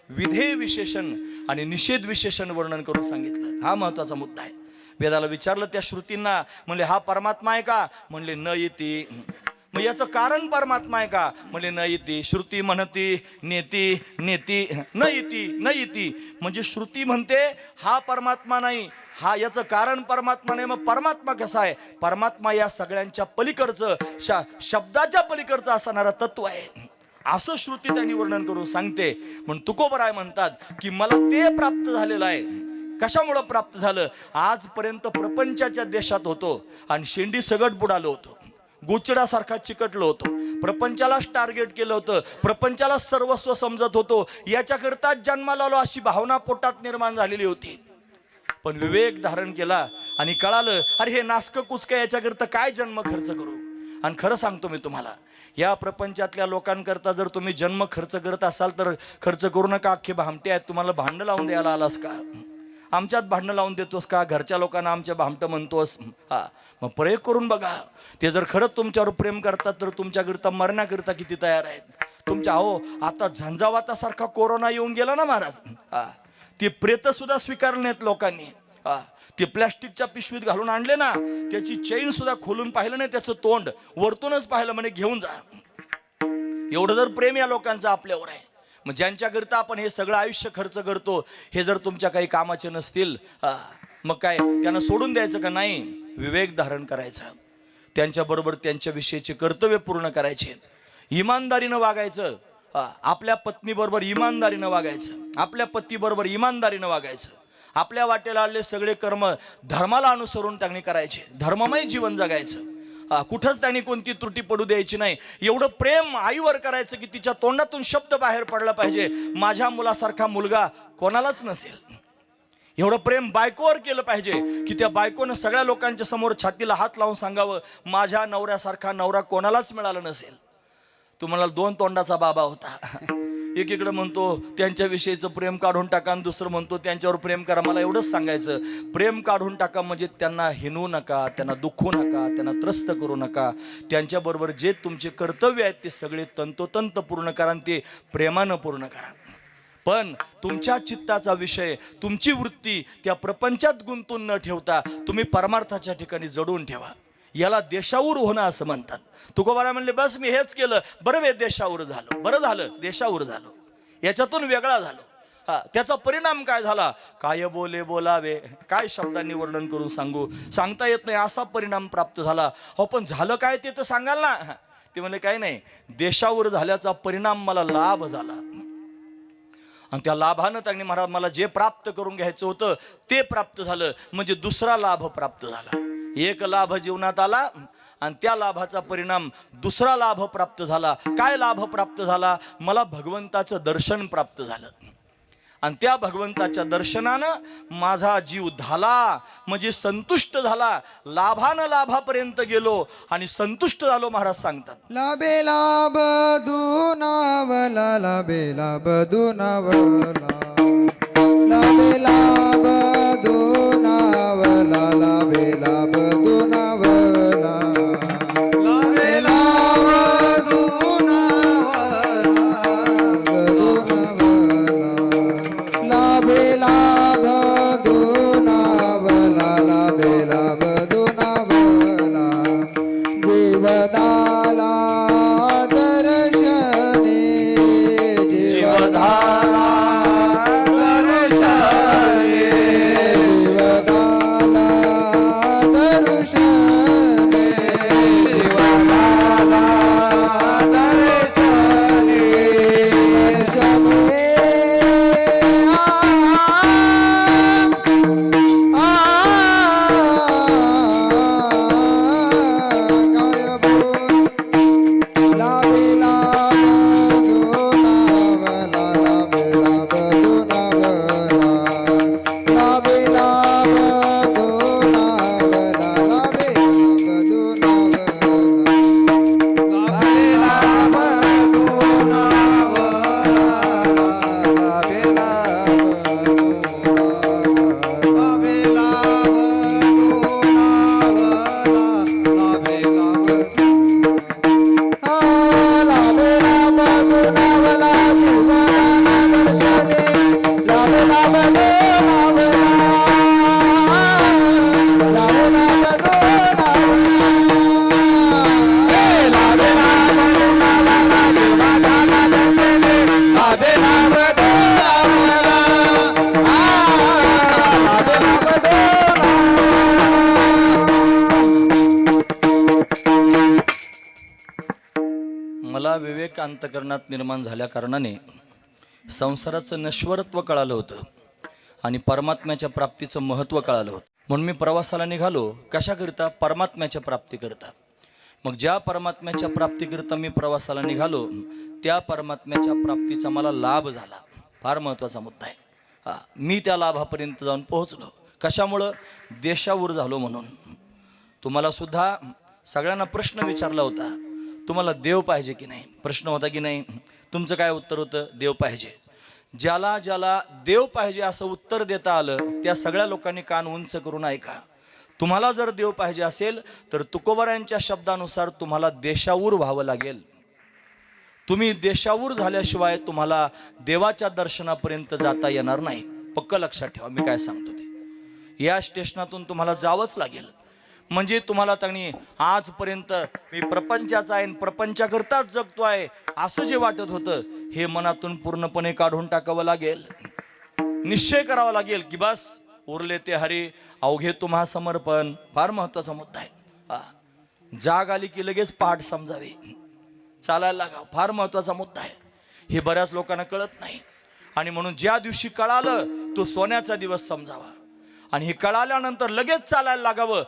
A: विधेय विशेषण आणि निषेध विशेषण वर्णन करून सांगितलं. हा महत्वाचा मुद्दा आहे. वेदाला विचारलं त्या श्रुतींना, म्हणले हा परमात्मा आहे का? म्हणले न येती. मग याचं कारण परमात्मा आहे का? म्हणले न येती. श्रुती म्हणती नेती नेती न येती न येती. म्हणजे श्रुती म्हणते हा परमात्मा नाही, हा याचं कारण परमात्मा नाही. मग परमात्मा कसा आहे? परमात्मा या सगळ्यांच्या पलीकडचं शब्दाच्या पलीकडचं असणारं तत्व आहे असं श्रुती त्यांनी वर्णन करून सांगते. म्हणून तुकोबराय म्हणतात की मला ते प्राप्त झालेलं आहे. कशामुळं प्राप्त झालं? आजपर्यंत प्रपंचाच्या देशात होतो आणि शेंडी सगट बुडालो होतो, गोचडासारखा चिकटलो होतो, प्रपंचालाच टार्गेट केलं होतं, प्रपंचाला सर्वस्व समजत होतो, याच्याकरताच जन्माला आलो अशी भावना पोटात निर्माण झालेली होती. पण विवेक धारण केला आणि कळालं अरे हे नासक कुचक याच्याकरता काय जन्म खर्च करू. आणि खरं सांगतो मी तुम्हाला, या प्रपंचातल्या लोकांकरता जर तुम्ही जन्म खर्च करत असाल तर खर्च करू नका. अख्खे भामटे आहेत, तुम्हाला भांडणं लावून द्यायला आलास का? आमच्यात भांडणं लावून देतोस का? घरच्या लोकांना आमच्या भामटं म्हणतोस? हा, मग प्रयोग करून बघा. ते जर खरंच तुमच्यावर प्रेम करतात तर तुमच्याकरता मरण्याकरता किती तयार आहेत. तुमच्या अहो आता झंझावातासारखा कोरोना येऊन गेला ना महाराज, हा, ते प्रेत सुद्धा स्वीकारले नाहीत लोकांनी. हा, ते प्लॅस्टिकच्या पिशवीत घालून आणले ना, त्याची चेन सुद्धा खोलून पाहिलं नाही, त्याचं तोंड वरतूनच पाहिलं, म्हणे घेऊन जा. एवढं जर प्रेम या लोकांचं आपल्यावर आहे. मग ज्यांच्याकरता आपण हे सगळं आयुष्य खर्च करतो हे जर तुमच्या काही कामाचे नसतील, मग काय त्यांना सोडून द्यायचं का? नाही, विवेक धारण करायचा, त्यांच्याबरोबर त्यांच्याविषयीचे कर्तव्य पूर्ण करायचे, इमानदारीनं वागायचं. आपल्या पत्नीबरोबर इमानदारीनं वागायचं, आपल्या पतीबरोबर इमानदारीनं वागायचं. आपल्या वाटेला आलेले सगळे कर्म धर्माला अनुसरून त्यांनी करायचे, धर्ममय जीवन जगायचं. कुठंच त्यांनी कोणती त्रुटी पडू द्यायची नाही. एवढं प्रेम आईवर करायचं की तिच्या तोंडातून शब्द बाहेर पडला पाहिजे, माझ्या मुलासारखा मुलगा कोणालाच नसेल. एवढं प्रेम बायकोवर केलं पाहिजे की त्या बायकोनं सगळ्या लोकांच्या समोर छातीला हात लावून सांगावं माझ्या नवऱ्यासारखा नवरा कोणालाच मिळाला नसेल. तुम्हाला दोन तोंडाचा बाबा होता. एकीकडे म्हणतो त्यांच्याविषयीचं प्रेम काढून टाका आणि दुसरं म्हणतो त्यांच्यावर प्रेम करा. मला एवढंच सांगायचं, प्रेम काढून टाका म्हणजे त्यांना हिणवू नका, त्यांना दुखवू नका, त्यांना त्रस्त करू नका. त्यांच्याबरोबर जे तुमचे कर्तव्य आहेत ते सगळे तंतोतंत पूर्ण करा आणि ते प्रेमानं पूर्ण करा. पण तुमच्या चित्ताचा विषय, तुमची वृत्ती त्या प्रपंचात गुंतून न ठेवता तुम्ही परमार्थाच्या ठिकाणी जडून ठेवा. याला देशावर होणं असं म्हणतात. तुकोबाराय म्हणले बस मी हेच केलं, बरं वे देशावर झालो, बरं झालं देशावर झालो, याच्यातून वेगळा झालो. त्याचा परिणाम काय झाला? काय बोले बोलावे, काय शब्दांनी वर्णन करून सांगता येत नाही असा परिणाम प्राप्त झाला. हो पण झालं काय ते तर सांगाल ना. ते म्हणले काही नाही, देशावर झाल्याचा परिणाम मला लाभ झाला आणि त्या लाभानं त्यांनी महाराज मला जे प्राप्त करून घ्यायचं होतं ते प्राप्त झालं. म्हणजे दुसरा लाभ प्राप्त झाला. एक लाभ जीवनात आला आणि त्या लाभाचा परिणाम दुसरा लाभ प्राप्त झाला. काय लाभ प्राप्त झाला? मला भगवंताचं दर्शन प्राप्त झालं आणि त्या भगवंताच्या दर्शनानं माझा जीव झाला, म्हणजे संतुष्ट झाला. लाभानं लाभापर्यंत गेलो आणि संतुष्ट झालो. महाराज सांगतात
B: लाभे लाभ दुनावला, लाभे लाभ दुनावला, लाभे लाभ दुनावला, लाभे लाभ दुनावला, लाभे लाभ लाभे लाभ दुनावला, लाभे लाभ दुनावला, जीवदाला दर्शने, जीवदाला दर्शने, जीवदाला
A: विवेक अंतकरणात निर्माण झाल्या कारणाने संसाराचं नश्वरत्व कळालं होतं आणि परमात्म्याच्या प्राप्तीचं महत्त्व कळालं होतं. म्हणून मी प्रवासाला निघालो. कशाकरिता? परमात्म्याच्या प्राप्तीकरिता. मग ज्या परमात्म्याच्या प्राप्तीकरिता मी प्रवासाला निघालो त्या परमात्म्याच्या प्राप्तीचा मला लाभ झाला. फार महत्त्वाचा मुद्दा आहे. मी त्या लाभापर्यंत जाऊन पोहोचलो. कशामुळं? देशावर झालो म्हणून. तुम्हाला सुद्धा सगळ्यांना प्रश्न विचारला होता, तुम्हाला देव पाहिजे की नाही? प्रश्न होता की नाही? तुमचं काय उत्तर होतं? देव पाहिजे. ज्याला ज्याला देव पाहिजे असं उत्तर देता आलं त्या सगळ्या लोकांनी कान उंच करून ऐका. तुम्हाला जर देव पाहिजे असेल तर तुकोबारायांच्या शब्दानुसार तुम्हाला देशावर व्हावं लागेल. तुम्ही देशावर झाल्याशिवाय तुम्हाला देवाच्या दर्शनापर्यंत जाता येणार नाही. पक्क लक्षात ठेवा मी काय सांगतो ते. या स्टेशनातून तुम्हाला जावंच लागेल. म्हणजे तुम्हाला त्यांनी आजपर्यंत मी प्रपंचाचा आहे, प्रपंचाकरताच जगतो आहे असं जे वाटत होतं हे मनातून पूर्णपणे काढून टाकावं लागेल. निश्चय करावा लागेल की बस उरले ते हरी अवघे तुम्हा समर्पण. फार महत्वाचा मुद्दा आहे. जाग आली की लगेच पाठ समजावी, चालायला लागावं. फार महत्वाचा मुद्दा आहे. हे बऱ्याच लोकांना कळत नाही आणि म्हणून ज्या दिवशी कळालं तो सोन्याचा दिवस समजावा आणि हे कळाल्यानंतर लगेच चालायला लागावं.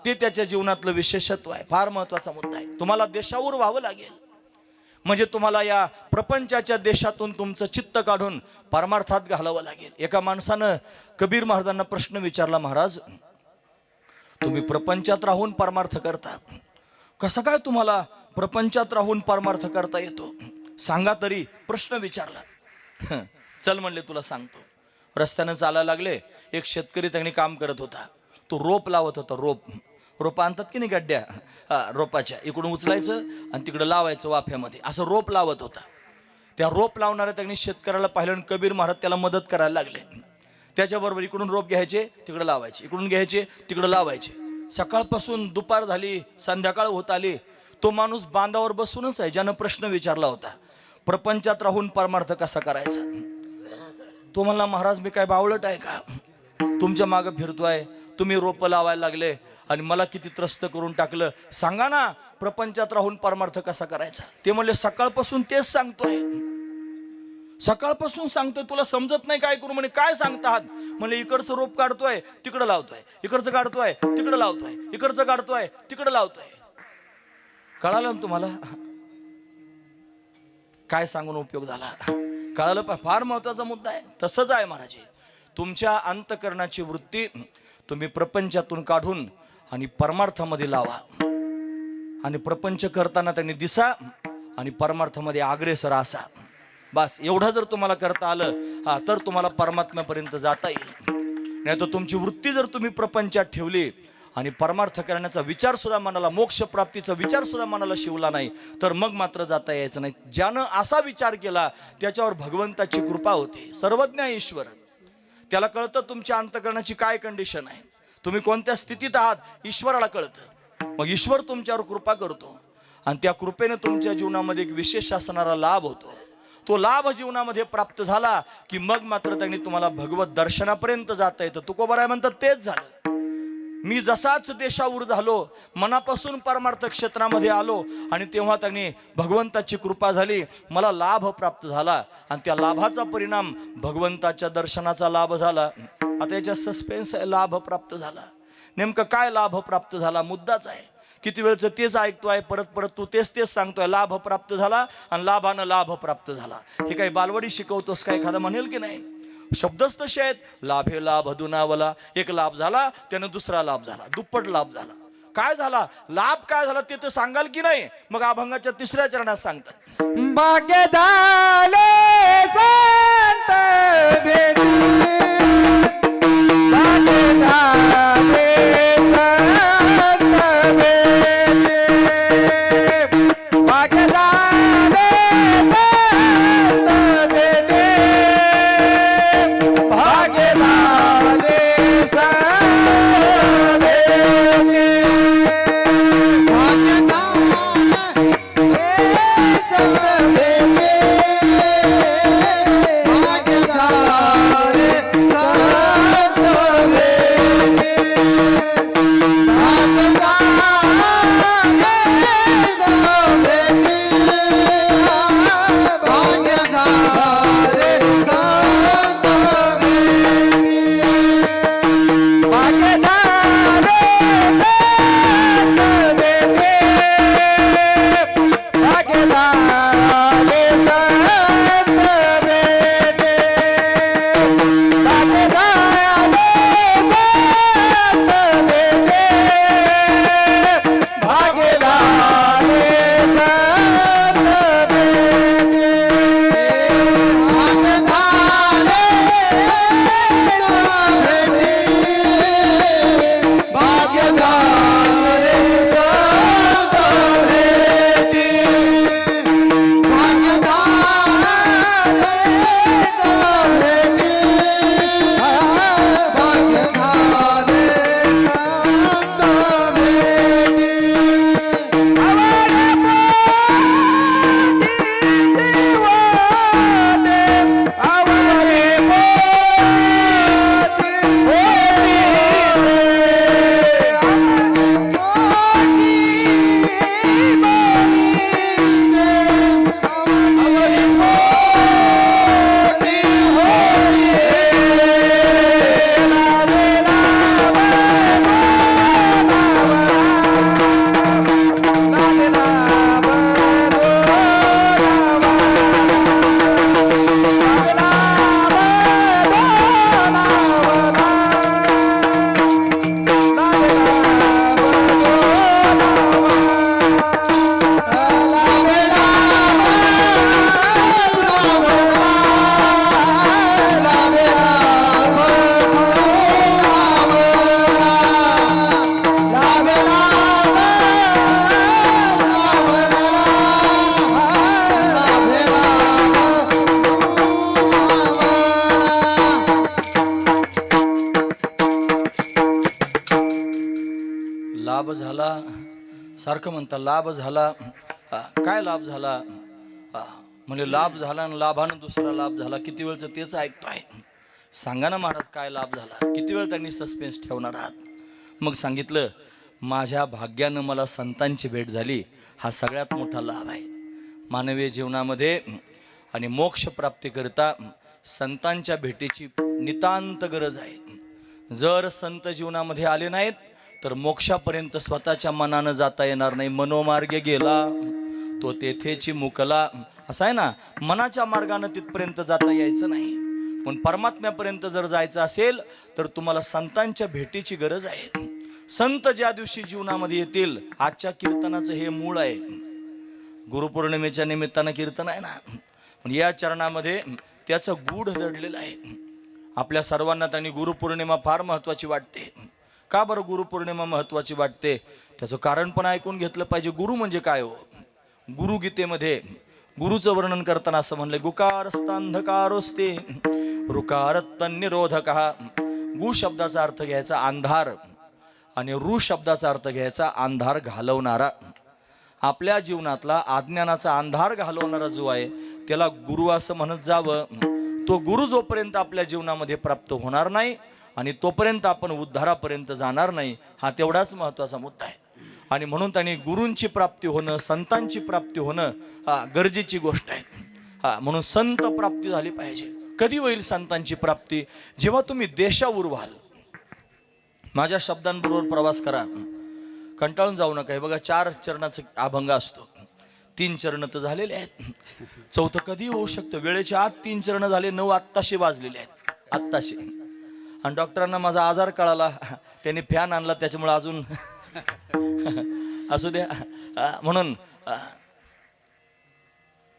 A: ते त्याच्या जीवनातलं विशेषत्व आहे. फार महत्वाचा मुद्दा आहे. तुम्हाला देशावर व्हावं लागेल. म्हणजे तुम्हाला या प्रपंचाच्या देशातून तुमचं चित्त काढून परमार्थात घालावं लागेल. एका माणसानं कबीर महाराजांना प्रश्न विचारला, महाराज तुम्ही प्रपंचात राहून परमार्थ करता, कसं काय तुम्हाला प्रपंचात राहून परमार्थ करता येतो? सांगा तरी. प्रश्न विचारला. चल म्हणले तुला सांगतो. रस्त्यानं चालायला लागले. एक शेतकरी त्यांनी काम करत होता. तो रोप लावत होता. रोप आणतात की नाही गड्ड्या, रोपाच्या इकडून उचलायचं आणि तिकडं लावायचं वाफ्यामध्ये, असं रोप लावत होता. त्या रोप लावणाऱ्या त्यांनी शेतकऱ्याला पाहिलं आणि कबीर महाराज त्याला मदत करायला लागले. त्याच्याबरोबर इकडून रोप घ्यायचे तिकडं लावायचे, इकडून घ्यायचे तिकडं लावायचे. सकाळपासून दुपार झाली, संध्याकाळ होत आली. तो माणूस बांधावर बसूनच आहे ज्यानं प्रश्न विचारला होता, प्रपंचात राहून परमार्थ कसा करायचा. तो म्हणला, महाराज मी काय बावळट आहे का? तुमच्या मागं फिरतोय, तुम्ही रोपं लावायला लागले आणि मला किती त्रस्त करून टाकलं. सांगा ना प्रपंचात राहून परमार्थ कसा करायचा. ते म्हणले सकाळपासून तेच सांगतोय, सकाळपासून सांगतोय, तुला समजत नाही काय करू. म्हणे काय सांगता आहात? म्हणले इकडचं रोप काढतोय तिकडं लावतोय, इकडचं काढतोय तिकडं लावतोय, इकडचं काढतोय तिकडं लावतोय. कळालं ना तुम्हाला? काय सांगून उपयोग झाला? कळालं? फार महत्वाचा मुद्दा आहे. तसंच आहे महाराज. तुमच्या अंतकरणाची वृत्ती तुम्ही प्रपंचातून काढून आणि परमार्थामध्ये लावा आणि प्रपंच करताना त्यांनी दिसा आणि परमार्थामध्ये अग्रेसर असा. बस एवढं जर तुम्हाला करता आलं तर तुम्हाला परमात्म्यापर्यंत जाता येईल. नाही तर तुमची वृत्ती जर तुम्ही प्रपंचात ठेवली आणि परमार्थ करण्याचा विचार सुद्धा मनाला, मोक्ष प्राप्तीचा विचार सुद्धा मनाला शिवला नाही तर मग मात्र जाता यायचं नाही. ज्यानं असा विचार केला त्याच्यावर भगवंताची कृपा होते. सर्वज्ञ ईश्वर, त्याला कळतं तुमच्या अंतकरणाची काय कंडिशन आहे, तुम्ही कोणत्या स्थितीत आहात, ईश्वराला कळतं. मग ईश्वर तुमच्यावर कृपा करतो आणि त्या कृपेने तुमच्या जीवनामध्ये एक विशेष असणारा लाभ होतो. तो लाभ जीवनामध्ये प्राप्त झाला की मग मात्र त्यांनी तुम्हाला भगवत दर्शनापर्यंत जाता येतं. तुकोबाराय म्हणतात तेच झालं. मी जसाच देशावर झालो, मनापासून परमार्थ क्षेत्रामध्ये आलो आणि तेव्हा त्यांनी भगवंताची कृपा झाली, मला लाभ प्राप्त झाला आणि त्या लाभाचा परिणाम भगवंताच्या दर्शनाचा लाभ झाला. आता याच्या सस्पेन्स आहे. लाभ प्राप्त झाला, नेमकं काय लाभ प्राप्त झाला मुद्दाच आहे. किती वेळचं तेच ऐकतोय, परत परत तू तेच सांगतोय. लाभ प्राप्त झाला आणि लाभानं लाभ प्राप्त झाला. हे काही बालवडी शिकवतोस का? एखादा म्हणेल की नाही? शब्दच तसे आहेत. लाभे लाभ दुनावला. एक लाभ झाला त्यानं दुसरा लाभ झाला, दुप्पट लाभ झाला. काय झाला लाभ, काय झाला ते तर सांगाल की नाही? मग अभंगाच्या 3ऱ्या चरणात सांगतात,
B: भाग्य झाले संत भेटी, भाग्य झाले संत भेटी, भाग्य झाले संत भेटी, भाग्य झाले संत भेटी, भाग्य झाले संत भेटी.
A: लाभ झाला, सारखं म्हणता लाभ झाला. काय लाभ झाला? म्हणजे लाभ झाला आणि लाभानं दुसरा लाभ झाला. किती वेळचं तेच ऐकतोय. सांगा ना महाराज काय लाभ झाला? किती वेळ त्यांनी सस्पेन्स ठेवणार आहात? मग सांगितलं, माझ्या भाग्यानं मला संतांची भेट झाली, हा सगळ्यात मोठा लाभ आहे मानवीय जीवनामध्ये. आणि मोक्ष प्राप्तीकरिता संतांच्या भेटीची नितांत गरज आहे. जर संत जीवनामध्ये आले नाहीत तर मोक्षापर्यंत स्वतःच्या मनानं जाता येणार नाही. मनोमार्गे गेला तो तेथेची मुकला, असं आहे ना. मनाच्या मार्गानं तिथपर्यंत जाता यायचं नाही. पण परमात्म्यापर्यंत जर जायचं असेल तर तुम्हाला संतांच्या भेटीची गरज आहे. संत ज्या दिवशी जीवनामध्ये येतील, आजच्या कीर्तनाचं हे मूळ आहे. गुरुपौर्णिमेच्या निमित्तानं कीर्तन आहे ना, पण या चरणामध्ये त्याचं गूढ दडलेलं आहे. आपल्या सर्वांना त्यांनी गुरुपौर्णिमा फार महत्त्वाची वाटते. का बरं गुरुपौर्णिमा महत्त्वाची वाटते? त्याचं कारण पण ऐकून घेतलं पाहिजे. गुरु म्हणजे काय हो? गुरुगीतेमध्ये गुरुचं वर्णन करताना असं म्हणलंय, गुकारस्तांधकारोस्ते ऋकारत्तनिरोधकः. गु शब्दाचा अर्थ घ्यायचा अंधार आणि ऋ शब्दाचा अर्थ घ्यायचा अंधार घालवणारा. आपल्या जीवनातला अज्ञानाचा अंधार घालवणारा जो आहे त्याला गुरु असं म्हणत जावं. तो गुरु जोपर्यंत आपल्या जीवनामध्ये प्राप्त होणार नाही आणि तोपर्यंत आपण उद्धारापर्यंत जाणार नाही, हा तेवढाच महत्त्वाचा मुद्दा आहे. आणि म्हणून त्यांनी गुरूंची प्राप्ती होणं, संतांची प्राप्ती होणं गरजेची गोष्ट आहे. म्हणून संत प्राप्ती झाली पाहिजे. कधी होईल संतांची प्राप्ती? जेव्हा तुम्ही देशावर व्हाल. माझ्या शब्दांबरोबर प्रवास करा, कंटाळून जाऊ नका. हे बघा 4 चरणाचा अभंग असतो. 3 चरण तर झालेले आहेत, 4थं कधी होऊ शकतं? वेळेच्या आत 3 चरण झाले, 9 आत्ताशी वाजलेले आहेत, आत्ताशी. आणि डॉक्टरांना माझा आजार कळाला, त्यांनी फॅन आणला, त्याच्यामुळे अजून असू द्या. म्हणून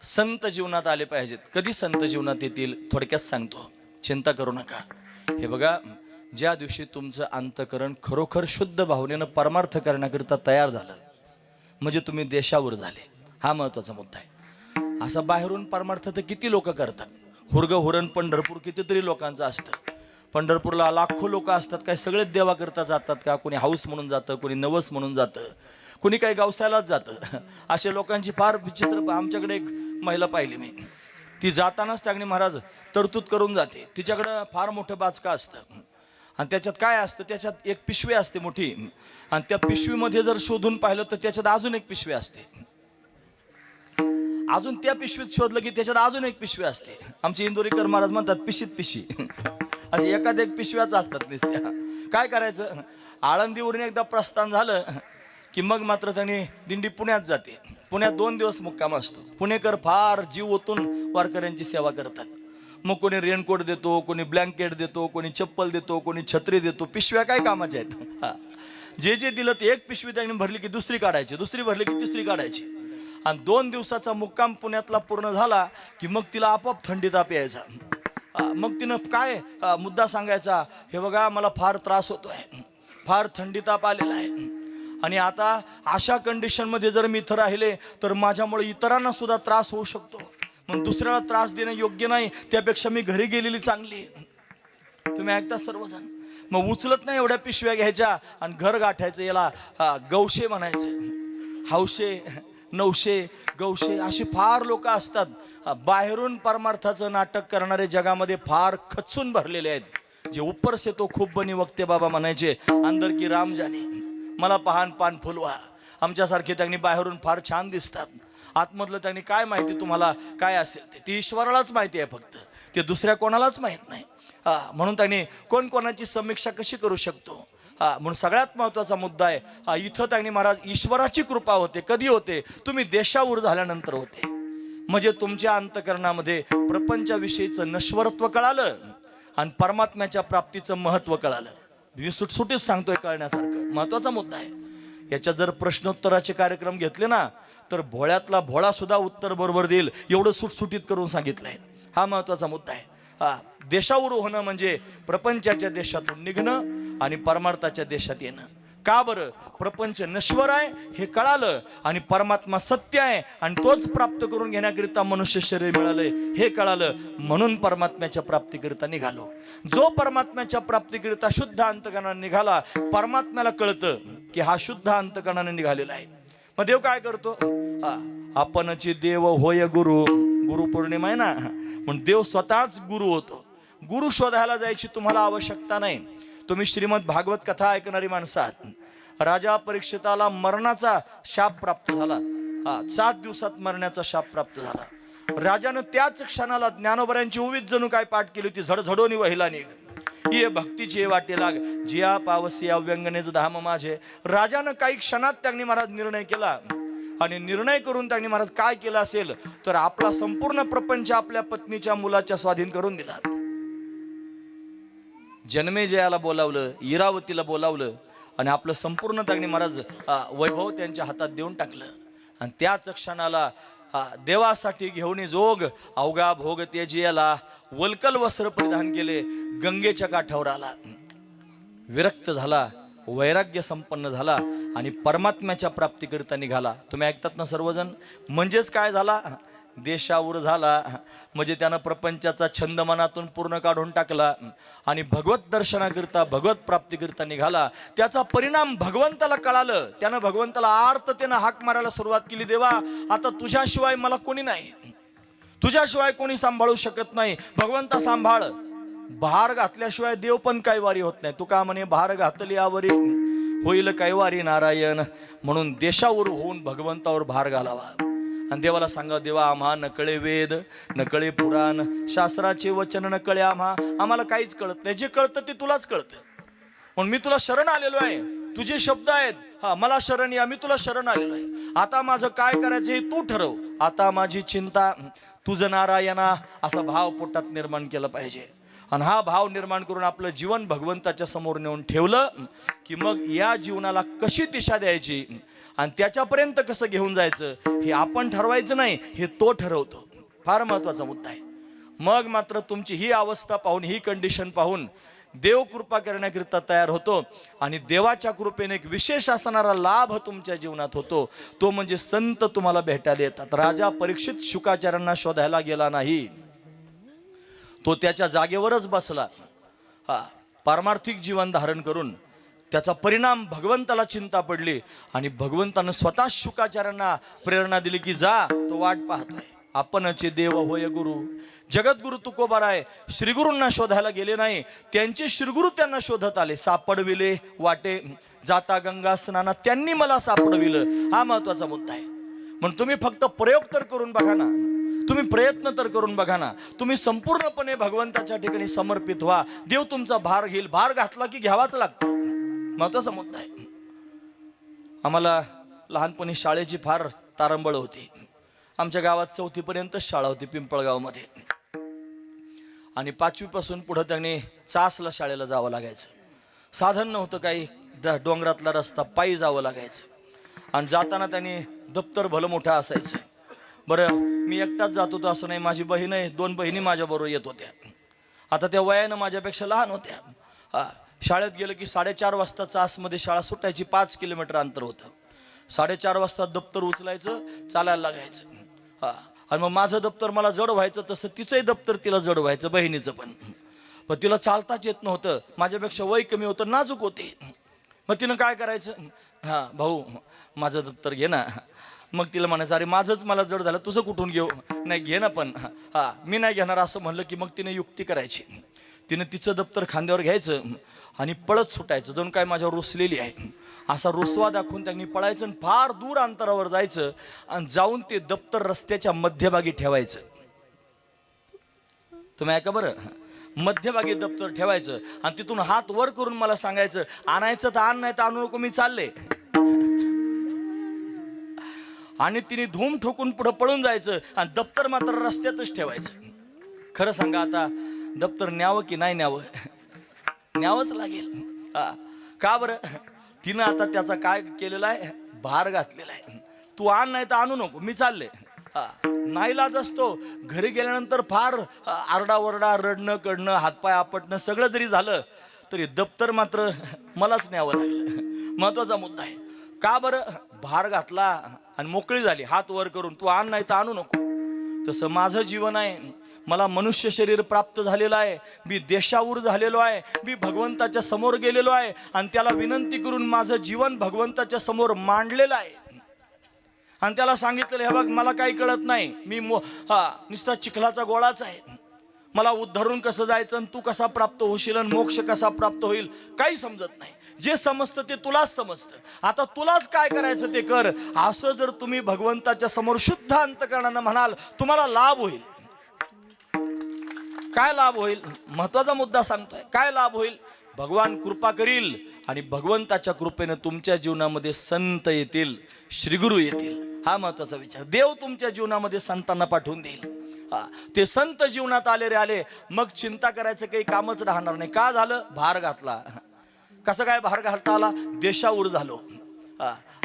A: संत जीवनात आले पाहिजेत. कधी संत जीवनात येतील थोडक्यात सांगतो, चिंता करू नका. हे बघा, ज्या दिवशी तुमचं अंतकरण खरोखर शुद्ध भावनेनं परमार्थ करण्याकरिता तयार झालं, म्हणजे तुम्ही देशावर झाले. हा महत्वाचा मुद्दा आहे. असा बाहेरून परमार्थ तर किती लोक करतात. हुरग हुरण पंढरपूर कितीतरी लोकांचं असतं. पंढरपूरला लाखो लोक असतात. काय सगळेच देवा करता जातात का? कोणी हाऊस म्हणून जातं, कोणी नवस म्हणून जातं, कोणी काही गावसायलाच जातं. अशा लोकांची फार विचित्र. आमच्याकडे एक महिला पाहिली मी, ती जातानाच त्यागणी महाराज तरतूद करून जाते. तिच्याकडं फार मोठं बाचका असतं आणि त्याच्यात काय असतं, त्याच्यात एक पिशवी असते मोठी, आणि त्या पिशवीमध्ये जर शोधून पाहिलं तर त्याच्यात अजून एक पिशवी असते. अजून त्या पिशवीत शोधलं की त्याच्यात अजून एक पिशवी असते. आमचे इंदोरीकर महाराज म्हणतात पिशीत पिशी. असे एखाद्या एक पिशव्याच असतात नुसत्या. काय करायचं? आळंदीवरून एकदा प्रस्थान झालं की मग मात्र त्यांनी दिंडी पुण्यात जाते. पुण्यात 2 दिवस मुक्काम असतो. पुणेकर फार जीव ओतून वारकऱ्यांची सेवा करतात. मग कोणी रेनकोट देतो, कोणी ब्लँकेट देतो, कोणी चप्पल देतो, कोणी छत्री देतो. पिशव्या काय कामाच्या आहेत? जे जे दिलं ते एक पिशवी त्यांनी भरली की दुसरी काढायची, दुसरी भरली की तिसरी काढायची. आणि 2 दिवसाचा मुक्काम पुण्यातला पूर्ण झाला की मग तिला आपोआप थंडी ताप यायचा. मग तिनं काय मुद्दा सांगायचा, हे बघा मला फार त्रास होतोय, फार थंडी ताप आलेला आहे, आणि आता अशा कंडिशनमध्ये जर मी इथं राहिले तर माझ्यामुळे इतरांना सुद्धा त्रास होऊ शकतो. मग दुसऱ्याला त्रास देणं योग्य नाही, त्यापेक्षा मी घरी गेलेली चांगली. तुम्ही ऐकता सर्वजण. मग उचलत नाही एवढ्या पिशव्या घ्यायच्या आणि घर गाठायचं. याला गौशे म्हणायचं. हौशे, नवशे, गौशे अशी फार लोक असतात. बाहेरून परमार्थाचं नाटक करणारे जगामध्ये फार खचून भरलेले आहेत. जे ऊपर से तो खूप बनी वक्ते बाबा म्हणायचे, अंदर की राम जाने. मला पहान पान फुलवा. आमच्यासारखे त्यांनी बाहेरून फार छान दिसतात, आतमधलं त्यांनी काय माहिती तुम्हाला काय असेल ते ईश्वरालाच माहिती आहे फक्त, ते दुसऱ्या कोणालाच माहीत नाही. म्हणून त्यांनी कोण कोणाची समीक्षा कशी करू शकतो. म्हणून सगळ्यात महत्त्वाचा मुद्दा आहे. इथं त्यांनी महाराज ईश्वराची कृपा होते. कधी होते? तुम्ही देशावर झाल्यानंतर होते. म्हणजे तुमच्या अंतकरणामध्ये प्रपंचाविषयीचं नश्वरत्व कळालं आणि परमात्म्याच्या प्राप्तीचं महत्त्व कळालं. मी सुटसुटीच सांगतोय, कळण्यासारखं महत्त्वाचा मुद्दा आहे. याच्यात जर प्रश्नोत्तराचे कार्यक्रम घेतले ना तर भोळ्यातला भोळा सुद्धा उत्तर बरोबर देईल, एवढं सुटसुटीत करून सांगितलंय. हा महत्त्वाचा मुद्दा आहे. देशावर होणं म्हणजे प्रपंचाच्या देशातून निघणं आणि परमार्थाच्या देशात येणं. का बरं? प्रपंच नश्वर आहे हे कळालं आणि परमात्मा सत्य आहे आणि तोच प्राप्त करून घेण्याकरिता मनुष्य शरीर मिळालंय हे कळालं. म्हणून परमात्म्याच्या प्राप्तीकरिता निघालो. जो परमात्म्याच्या प्राप्तीकरिता शुद्ध अंतकरणाने निघाला, परमात्म्याला कळतं की हा शुद्ध अंतकरणाने निघालेला आहे. मग देव काय करतो? आपणची देव होय गुरु. गुरुपौर्णिमा आहे ना, म्हणून देव स्वतःच गुरु होतो. गुरु शोधायला जायची तुम्हाला आवश्यकता नाही. तुम्ही श्रीमद भागवत कथा ऐकणारी माणसं आहात. राजा परीक्षिताला मरणाचा शाप प्राप्त झाला. 7 दिवसात मरण्याचा शाप प्राप्त झाला. राजानं त्याच क्षणाला ज्ञानोबऱ्यांची उवीत जणू काय पाठ केली होती. झडझडोनी वहिला निघ ये भक्तीची वाटे लाग, जिया पावसी अव्यंगनेच धाम माझे. राजानं काही क्षणात त्यांनी महाराज निर्णय केला. आणि निर्णय करून त्यांनी महाराज काय केलं असेल तर आपला संपूर्ण प्रपंच आपल्या पत्नीच्या मुलाच्या स्वाधीन करून दिला. जन्मेजयाला बोलावलं, इरावतीला बोलावलं आणि आपलं संपूर्ण त्यांनी महाराज वैभव त्यांच्या हातात देऊन टाकलं. आणि त्याच क्षणाला देवासाठी घेऊन जोग अवघा भोग तेजियाला वलकल वस्त्र परिधान केले, गंगेच्या काठावर आला, विरक्त झाला, वैराग्य संपन्न झाला आणि परमात्म्याच्या प्राप्तीकरिता निघाला. तुम्ही ऐकतात ना सर्वजण? म्हणजेच काय झाला? देशावर झाला. म्हणजे त्यानं प्रपंचाचा छंद मनातून पूर्ण काढून टाकला आणि भगवत दर्शनाकरिता भगवत प्राप्तीकरिता निघाला. त्याचा परिणाम भगवंताला कळालं. त्यानं भगवंताला आर्ततेनं हाक मारायला सुरुवात केली, देवा आता तुझ्याशिवाय मला कोणी नाही, तुझ्याशिवाय कोणी सांभाळू शकत नाही, भगवंता सांभाळ. भार घातल्याशिवाय देव पण काही वारी होत नाही. तू का म्हणे भार घातली आवरी होईल काही वारी नारायण. म्हणून देशावर होऊन भगवंतावर भार घालावा आणि देवाला सांगा, देवा आम्हा न कळे वेद, न कळे पुराण, शास्त्राचे वचन न कळे आम्हाला काहीच कळत नाही. जे कळतं ते तुलाच कळतं. म्हणून मी तुला शरण आलेलो आहे. तुझे शब्द आहेत, मला शरण या, मी तुला शरण आलेलो आहे. आता माझं काय करायचं हे तू ठरव. आता माझी चिंता तुझं नारायणा असा भाव पोटात निर्माण केला पाहिजे. आणि हा भाव निर्माण करून आपलं जीवन भगवंताच्या समोर नेऊन ठेवलं की मग या जीवनाला कशी दिशा द्यायची आणि त्याच्यापर्यंत कसं घेऊन जायचं हे आपण ठरवायचं नाही, हे तो ठरवतो. फार महत्वाचा मुद्दा आहे. मग मात्र तुमची ही अवस्था पाहून, ही कंडिशन पाहून देव कृपा करण्याकरिता तयार होतो आणि देवाच्या कृपेने एक विशेष असणारा लाभ तुमच्या जीवनात होतो. तो म्हणजे संत तुम्हाला भेटायला येतात. राजा परीक्षित शुकाचार्यांना शोधायला गेला नाही, तो त्याच्या जागेवरच बसला. पारमार्थिक जीवन धारण करून त्याचा परिणाम भगवंताला चिंता पडली आणि भगवंतानं स्वतः शुकाचार्यांना प्रेरणा दिली की जा, तो वाट पाहतोय. आपणचे देव होय गुरु. जगद्गुरु तुकोबाराय श्रीगुरूंना शोधायला गेले नाही, त्यांचे श्रीगुरु त्यांना शोधत आले. सापडविले वाटे जाता गंगा स्नाना, त्यांनी मला सापडविलं. हा महत्वाचा मुद्दा आहे. म्हणून तुम्ही फक्त प्रयोग तर करून बघा ना, तुम्ही प्रयत्न तर करून बघा ना. तुम्ही संपूर्णपणे भगवंताच्या ठिकाणी समर्पित व्हा. देव तुमचा भार घेईल. भार घातला की घ्यावाच लागतो. महत्वाचा मुद्दा आहे. आम्हाला लहानपणी शाळेची फार तारंबळ होती. आमच्या गावात 4थी पर्यंतच शाळा होती पिंपळगावमध्ये. आणि 5वी पासून पुढं त्यांनी चासला शाळेला जावं लागायचं. साधन नव्हतं काही, डोंगरातला रस्ता, पायी जावं लागायचं. आणि जाताना त्यांनी दप्तर भलं मोठं असायचं. बरं मी एकटाच जात होतो असं नाही, माझी बहीण आहे, 2 बहिणी माझ्याबरोबर येत होत्या. आता त्या वयानं माझ्यापेक्षा लहान होत्या. शाळेत गेलं की 4:30 वाजता चासमध्ये शाळा सुटायची. 5 किलोमीटर अंतर होतं. 4:30 वाजता दप्तर उचलायचं, चालायला लागायचं. आणि मग माझं दप्तर मला जड व्हायचं, तसं तिचंही दप्तर तिला जड व्हायचं, बहिणीचं पण तिला चालताच येत नव्हतं. माझ्यापेक्षा वय कमी होतं, नाजूक होते. मग तिनं काय करायचं, भाऊ माझं दप्तर घे ना. मग तिला म्हणायचं, अरे माझंच मला जड झालं, तुझं कुठून घेऊ? नाही घे ना. पण मी नाही घेणार असं म्हणलं की मग तिने युक्ती करायची. तिनं तिचं दप्तर खांद्यावर घ्यायचं आणि पळत सुटायचं, जणू काय माझ्यावर रुसलेली आहे असा रुसवा दाखवून त्यांनी पळायचं आणि फार दूर अंतरावर जायचं आणि जाऊन ते दप्तर रस्त्याच्या मध्यभागी ठेवायचं. तुम्ही ऐका बरं, मध्यभागी दप्तर ठेवायचं आणि तिथून हात वर करून मला सांगायचं, आणायचं तर आण, नाही तर आणू नको, मी चालले. आणि तिने धूम ठोकून पुढे पळून जायचं आणि दप्तर मात्र रस्त्यातच ठेवायचं. खरं सांगा, आता दप्तर न्यावं की नाही न्यावं? न्यावंच लागेल. का बरं? तिनं आता त्याचा काय केलेला आहे, भार घातलेला आहे. तू आण, नाही तर आणू नको, मी चालले. नाईलाज असतो. घरी गेल्यानंतर फार आरडाओरडा, रडणं कडणं, हातपाय आपटणं सगळं जरी झालं तरी दप्तर मात्र मलाच न्यावं लागलं. महत्वाचा मुद्दा आहे. का बरं? भार घातला आणि मोकळी झाली हात वर करून, तू आण नाही तर आणू नको. तसं माझं जीवन आहे. मला मनुष्य शरीर प्राप्त झालेलं आहे, मी देशावर झालेलो आहे, मी भगवंताच्या समोर गेलेलो आहे आणि त्याला विनंती करून माझं जीवन भगवंताच्या समोर मांडलेलं आहे. आणि त्याला सांगितलेलं हे बघ मला काही कळत नाही, मी नुसता चिखलाचा गोळाच आहे, मला उद्धरून कसं जायचं आणि तू कसा प्राप्त होशील आणि मोक्ष कसा प्राप्त होईल काही समजत नाही. जे समजतं ते तुलाच समजतं, आता तुलाच काय करायचं ते कर. असं जर तुम्ही भगवंताच्या समोर शुद्ध अंतकरणानं म्हणाल तुम्हाला लाभ होईल. काय लाभ होईल? महत्वाचा मुद्दा सांगतोय. काय लाभ होईल? भगवान कृपा करील आणि भगवंताच्या कृपेनं तुमच्या जीवनामध्ये संत येतील, श्रीगुरु येतील. हा महत्वाचा विचार. देव तुमच्या जीवनामध्ये संतांना पाठवून देईल. ते संत जीवनात आले रे आले, मग चिंता करायचं काही कामच राहणार नाही. का झालं? भार घातला. कसं काय भार घालता आला? देशावर झालो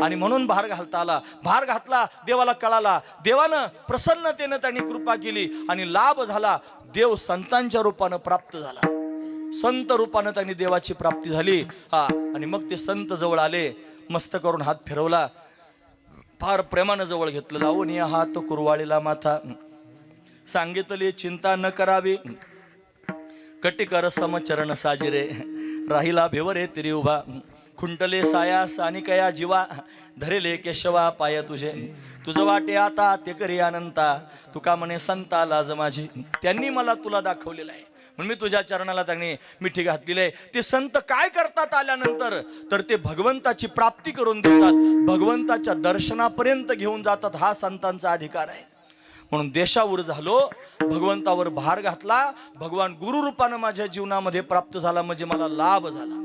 A: आणि म्हणून भार घालता आला. भार घातला, देवाला कळाला, देवानं प्रसन्नतेनं त्यांनी कृपा केली आणि लाभ झाला. देव संतांच्या रूपानं प्राप्त झाला, संत रूपानं त्यांनी देवाची प्राप्ती झाली. आणि मग ते संत जवळ आले, मस्त करून हात फिरवला, फार प्रेमानं जवळ घेतलं. लावून या हात कुरवाळीला माथा, सांगितले चिंता न करावी, कटिकर समचरण साजिरे, राहिला भेवरे तिरी उभा, खुंटले सायास आणि कया जीवा, धरेले केशवा पाय तुझे, तुझं वाटे आता ते करी अनंता, तुका म्हणे संता लाज माझी. त्यांनी मला तुला दाखवलेलं आहे म्हणून मी तुझ्या चरणाला त्यांनी मिठी घातलेली आहे. ते संत काय करतात आल्यानंतर? तर ते भगवंताची प्राप्ती करून देतात, भगवंताच्या दर्शनापर्यंत घेऊन जातात. हा संतांचा अधिकार आहे. म्हणून देशावर झालो, भगवंतावर भार घातला, भगवान गुरुरूपानं माझ्या जीवनामध्ये प्राप्त झाला, म्हणजे मला लाभ झाला.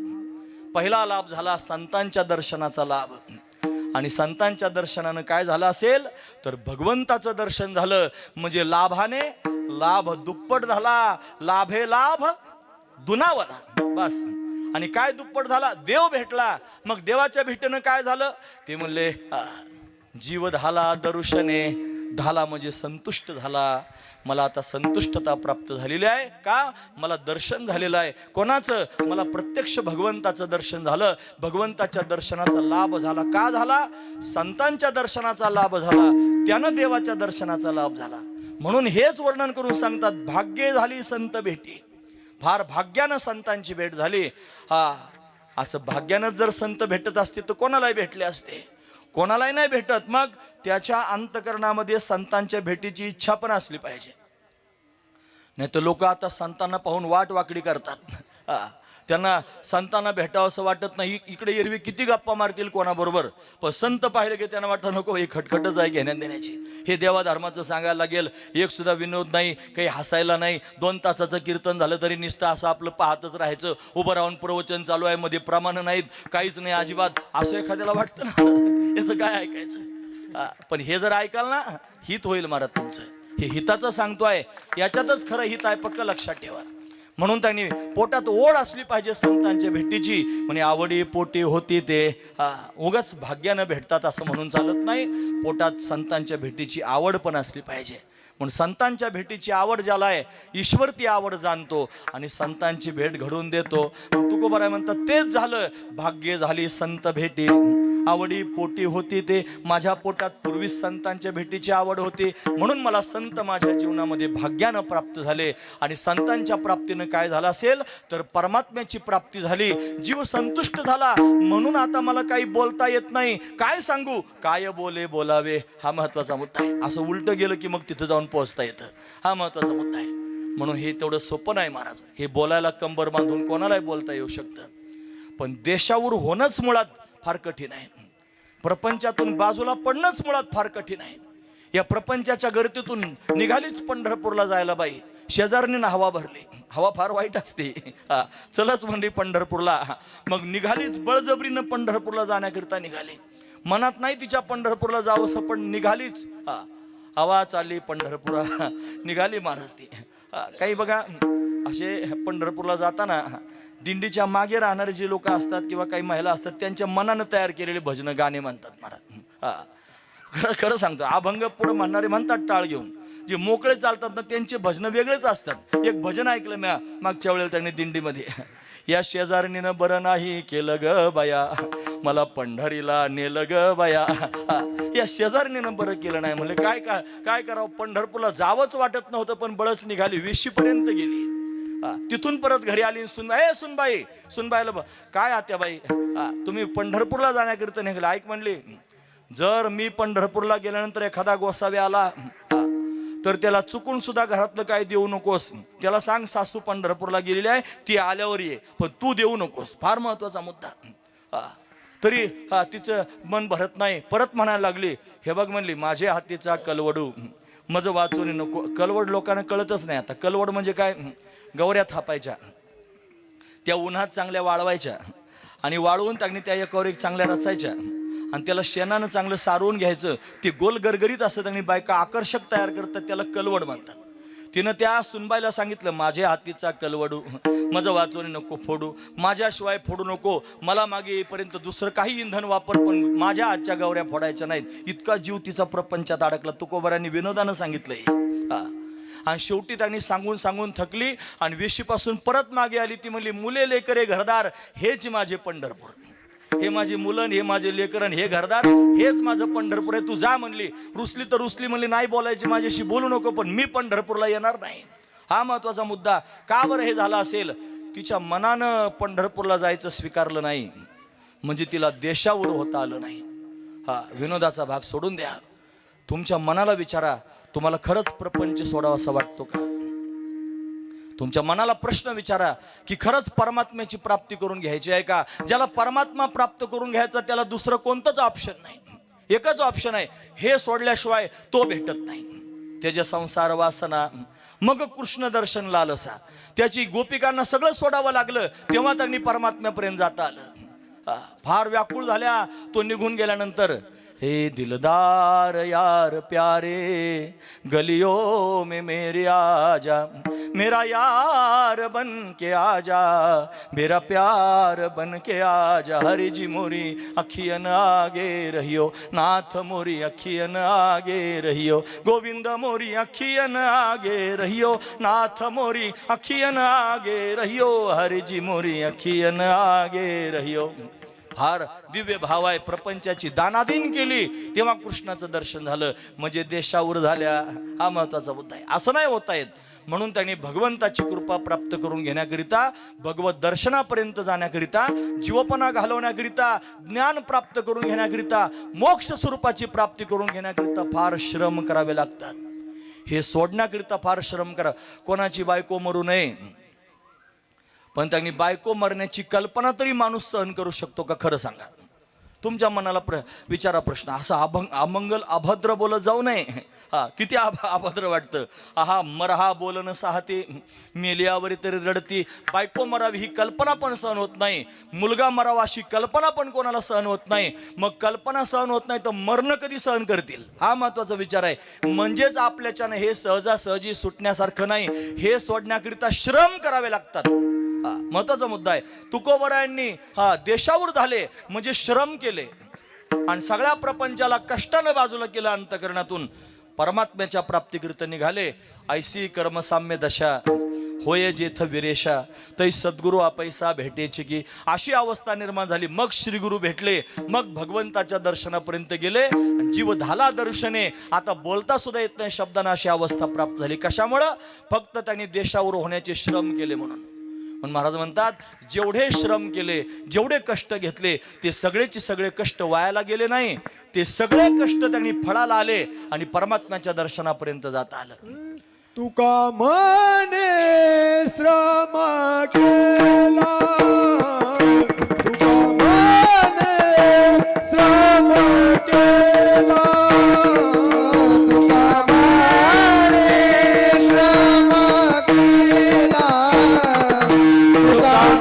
A: पहिला लाभ झाला संतांच्या दर्शनाचा लाभ. आणि संतांच्या दर्शनानं काय झालं असेल तर भगवंताचं दर्शन झालं, म्हणजे लाभाने लाभ दुप्पट झाला. लाभे लाभ दुनावला. बस. आणि काय दुप्पट झाला? देव भेटला. मग देवाच्या भेटीनं काय झालं? ते म्हणले जीव झाला दर्शने, झाला म्हणजे संतुष्ट झाला. मला आता संतुष्टता प्राप्त झालेली आहे. का? मला दर्शन झालेलं आहे. कोणाचं? मला प्रत्यक्ष भगवंताचं दर्शन झालं. भगवंताच्या दर्शनाचा लाभ झाला. का झाला? संतांच्या दर्शनाचा लाभ झाला, त्यानं देवाच्या दर्शनाचा लाभ झाला. म्हणून हेच वर्णन करून सांगतात, भाग्ये झाली संत भेटी. फार भाग्यानं संतांची भेट झाली. असं भाग्यानं जर संत भेटत असते तर कोणालाही भेटले असते, कोणालाही नाही भेटत. मग त्याच्या अंतकरणामध्ये संतांच्या भेटीची इच्छा पण असली पाहिजे. नाही तर लोक आता संतांना पाहून वाट वाकडी करतात. त्यांना संतांना भेटावं असं वाटत नाही. इकडे एरवी किती गप्पा मारतील कोणाबरोबर, पण संत पाहिलं की त्यांना वाटतं नको, हे खटखटच आहे घेण्यात देण्याची. हे देवा धर्माचं सांगायला लागेल, एक सुद्धा विनोद नाही, काही हसायला नाही. 2 तासाचं कीर्तन झालं तरी नुसतं असं आपलं पाहतच राहायचं. उभं राहून प्रवचन चालू आहे, मध्ये प्रमाण नाहीत, काहीच नाही अजिबात, असं एखाद्याला वाटतं ना, याचं काय ऐकायचं. पण हे जर ऐकाल ना, हित होईल महाराज तुमचं. हे हिताचं सांगतोय, याच्यातच खरं हित आहे, पक्क लक्षात ठेवा. म्हणून त्यांनी पोटात ओढ असली पाहिजे संतांच्या भेटीची. म्हणे आवडी पोटी होती ते. उगाच भाग्यानं भेटतात असं म्हणून चालत नाही. पोटात संतांच्या भेटीची आवड पण असली पाहिजे. म्हणून संतांच्या भेटीची आवड ज्याला आहे, ईश्वर ती आवड जाणतो आणि संतांची भेट घडवून देतो. तुकोबाराय म्हणतात तेच झालं. भाग्य झाली संत भेटी, आवडी पोटी होती ते. माझ्या पोटात पूर्वी संतांच्या भेटीची आवड होती, म्हणून मला संत माझ्या जीवनामध्ये भाग्यानं प्राप्त झाले. आणि संतांच्या प्राप्तीनं काय झालं असेल तर परमात्म्याची प्राप्ती झाली. जीव संतुष्ट झाला, म्हणून आता मला काही बोलता येत नाही. काय सांगू? काय बोले बोलावे, हा महत्वाचा मुद्दा आहे. असं उलट गेलं की मग तिथं जाऊन पोहोचता येतं. हा महत्वाचा मुद्दा आहे. म्हणून हे तेवढं सोपं नाही महाराज. हे बोलायला कंबर बांधून कोणालाही बोलता येऊ शकतं, पण देशावर होणंच मुळात फार कठीण आहे. प्रपंचातून बाजूला पडणंच मुळात फार कठीण आहे. या प्रपंचाच्या गर्दीतून निघालीच पंढरपूरला जायला बाई. शेजारणीनं हवा भरली, हवा फार वाईट असते. चलच म्हणली पंढरपूरला. मग निघालीच बळजबरीनं पंढरपूरला जाण्याकरिता निघाली. मनात नाही तिच्या पंढरपूरला जावंसं, पण निघालीच. हवा चालली पंढरपुरा, निघाली महाराज ती. काही बघा असे पंढरपूरला जाताना दिंडीच्या मागे राहणारे जे लोक असतात किंवा काही महिला असतात, त्यांच्या मनानं तयार केलेले भजनं गाणे म्हणतात महाराज. खरं सांगतो, अभंग पुढे म्हणणारे म्हणतात टाळ घेऊन, जे मोकळे चालतात ना त्यांचे भजन वेगळेच असतात. एक भजन ऐकलं मी मागच्या वेळेला त्यांनी दिंडीमध्ये, या शेजारणीनं बरं नाही केलं ग बाया, मला पंढरीला नेलं ग बाया. या शेजारणीनं बरं केलं नाही म्हणले. काय करावं, पंढरपूरला जावंच वाटत नव्हतं पण बळच निघाली, वेशीपर्यंत गेली. तिथून परत घरी आली. सुनबाईला काय आत्याबाई तुम्ही पंढरपूरला जाण्याकरिता निघाले. ऐक म्हणली, जर मी पंढरपूरला गेल्यानंतर एखादा गोसावी आला तर त्याला चुकून सुद्धा घरातलं काय देऊ नकोस. त्याला सांग सासू पंढरपूरला गेलेली आहे, ती आल्यावर ये, पण तू देऊ नकोस. फार महत्वाचा मुद्दा. तरी तिचं मन भरत नाही. परत म्हणायला लागली, हे बघ म्हणली, माझ्या हातीचा कलवडू मज वाचून नको. कलवड लोकांना कळतच नाही आता. कलवड म्हणजे काय, गवऱ्या थापायच्या, त्या उन्हात चांगल्या वाळवायच्या आणि वाळवून त्यांनी त्या एकावर एक चांगल्या रचायच्या आणि त्याला शेणानं चांगलं सारवून घ्यायचं. ते गोल गरगरीत असतं आणि बायका आकर्षक तयार करतात, त्याला कलवड म्हणतात. तिनं त्या सुनबाईला सांगितलं, माझ्या हातीचा कलवडू माझं वाचवणे नको फोडू, माझ्याशिवाय फोडू नको, मला मागे येईपर्यंत दुसरं काही इंधन वापर, पण माझ्या हातच्या गवऱ्या फोडायच्या नाहीत. इतका जीव तिचा प्रपंचात अडकला. तुकोबारांनी विनोदानं सांगितलंय. आणि शेवटी त्यांनी सांगून थकली आणि वेशीपासून परत मागे आली. ती म्हणली, मुले लेकरे घरदार हेच माझे पंढरपूर, हे माझी मुलं, हे माझे लेकरन, हे घरदार, हेच माझं पंढरपूर आहे. तू जा म्हणली. रुसली तर रुसली, म्हणली नाही बोलायची माझ्याशी, बोलू नको, पण मी पंढरपूरला येणार नाही. हा महत्वाचा मुद्दा. का बरं हे झालं असेल? तिच्या मनानं पंढरपूरला जायचं स्वीकारलं नाही, म्हणजे तिला देशावर होता आलं नाही. विनोदाचा भाग सोडून द्या. तुमच्या मनाला विचारा, तुम्हाला खरंच प्रपंच सोडावासा वाटतो का? तुमच्या मनाला प्रश्न विचारा की खरंच परमात्म्याची प्राप्ती करून घ्यायची आहे का? ज्याला परमात्मा प्राप्त करून घ्यायचा त्याला दुसरं कोणतंच ऑप्शन नाही. एकच ऑप्शन आहे, हे सोडल्याशिवाय तो भेटत नाही. त्याच्या संसार वासना, मग कृष्ण दर्शन लालसा. त्याची गोपिकांना सगळं सोडावं लागलं, तेव्हा त्यांनी परमात्म्यापर्यंत जाता आलं. फार व्याकुळ झाल्या तो निघून गेल्यानंतर. हे दिलदार यार प्यारे, गलियों में मेरे आजा, मेरा यार बन के आजा, मेरा प्यार बन के आजा. हरि जी मोरी अखियन आगे रहियो, नाथ मोरी अखियन आगे रहियो, गोविंद मोरी अखियन आगे रहियो, नाथ मोरी अखियन आगे रहियो, हरि जी मोरी अखियन आगे रहियो. फार दिव्य भाव आहे. प्रपंचाची दानादीन केली तेव्हा कृष्णाचं दर्शन झालं, म्हणजे देशावर झाल्या. हा महत्वाचा मुद्दा आहे. असं नाही होता येत. म्हणून त्यांनी भगवंताची कृपा प्राप्त करून घेण्याकरिता, भगवत दर्शनापर्यंत जाण्याकरिता, जीवपणा घालवण्याकरिता, ज्ञान प्राप्त करून घेण्याकरिता, मोक्ष स्वरूपाची प्राप्ती करून घेण्याकरिता फार श्रम करावे लागतात. हे सोडण्याकरिता फार श्रम करा. कोणाची बायको मरू नये, पण त्यांनी बायको मरण्याची कल्पना तरी माणूस सहन करू शकतो का? खरं सांगा. तुमच्या मनाला विचारा प्रश्न. असं अमंगल अभद्र बोलत जाऊ नये. किती अभद्र वाटतं. मरहा बोलणं साहते, मेलियावरी तरी रडती. बायको मरावी ही कल्पना पण सहन होत नाही. मुलगा मरावा अशी कल्पना पण कोणाला सहन होत नाही. मग कल्पना सहन होत नाही तर मरण कधी सहन करतील? हा महत्वाचा विचार आहे. म्हणजेच आपल्याच्यानं हे सहजासहजी सुटण्यासारखं नाही. हे सोडण्याकरिता श्रम करावे लागतात. महत्वाचा मुद्दा आहे. तुकोबरायांनी देशावर झाले म्हणजे श्रम केले आणि सगळ्या प्रपंचाला कष्टानं बाजूला केलं. अंतकरणातून परमात्म्याच्या प्राप्तीकरिता निघाले. ऐसी कर्मसाम्य दशा होय जेथ विरेशा, तै सद्गुरू आपैसा भेटेची की. अशी अवस्था निर्माण झाली. मग श्री गुरु भेटले, मग भगवंताच्या दर्शनापर्यंत गेले. जीव झाला दर्शने. आता बोलता सुद्धा येत नाही शब्दांना, अशी अवस्था प्राप्त झाली. कशामुळं? फक्त त्यांनी देशावर होण्याचे श्रम केले म्हणून. पण महाराज म्हणतात, जेवढे श्रम केले, जेवढे कष्ट घेतले, ते सगळेचे सगळे कष्ट वायाला गेले नाही. ते सगळे कष्ट त्यांनी फळाला आले आणि परमात्म्याच्या दर्शनापर्यंत जाता आलं.
B: तुका म्हणे श्रम केला, तुका म्हणे श्रम केला, तुका म्हणे श्रम केला, तुका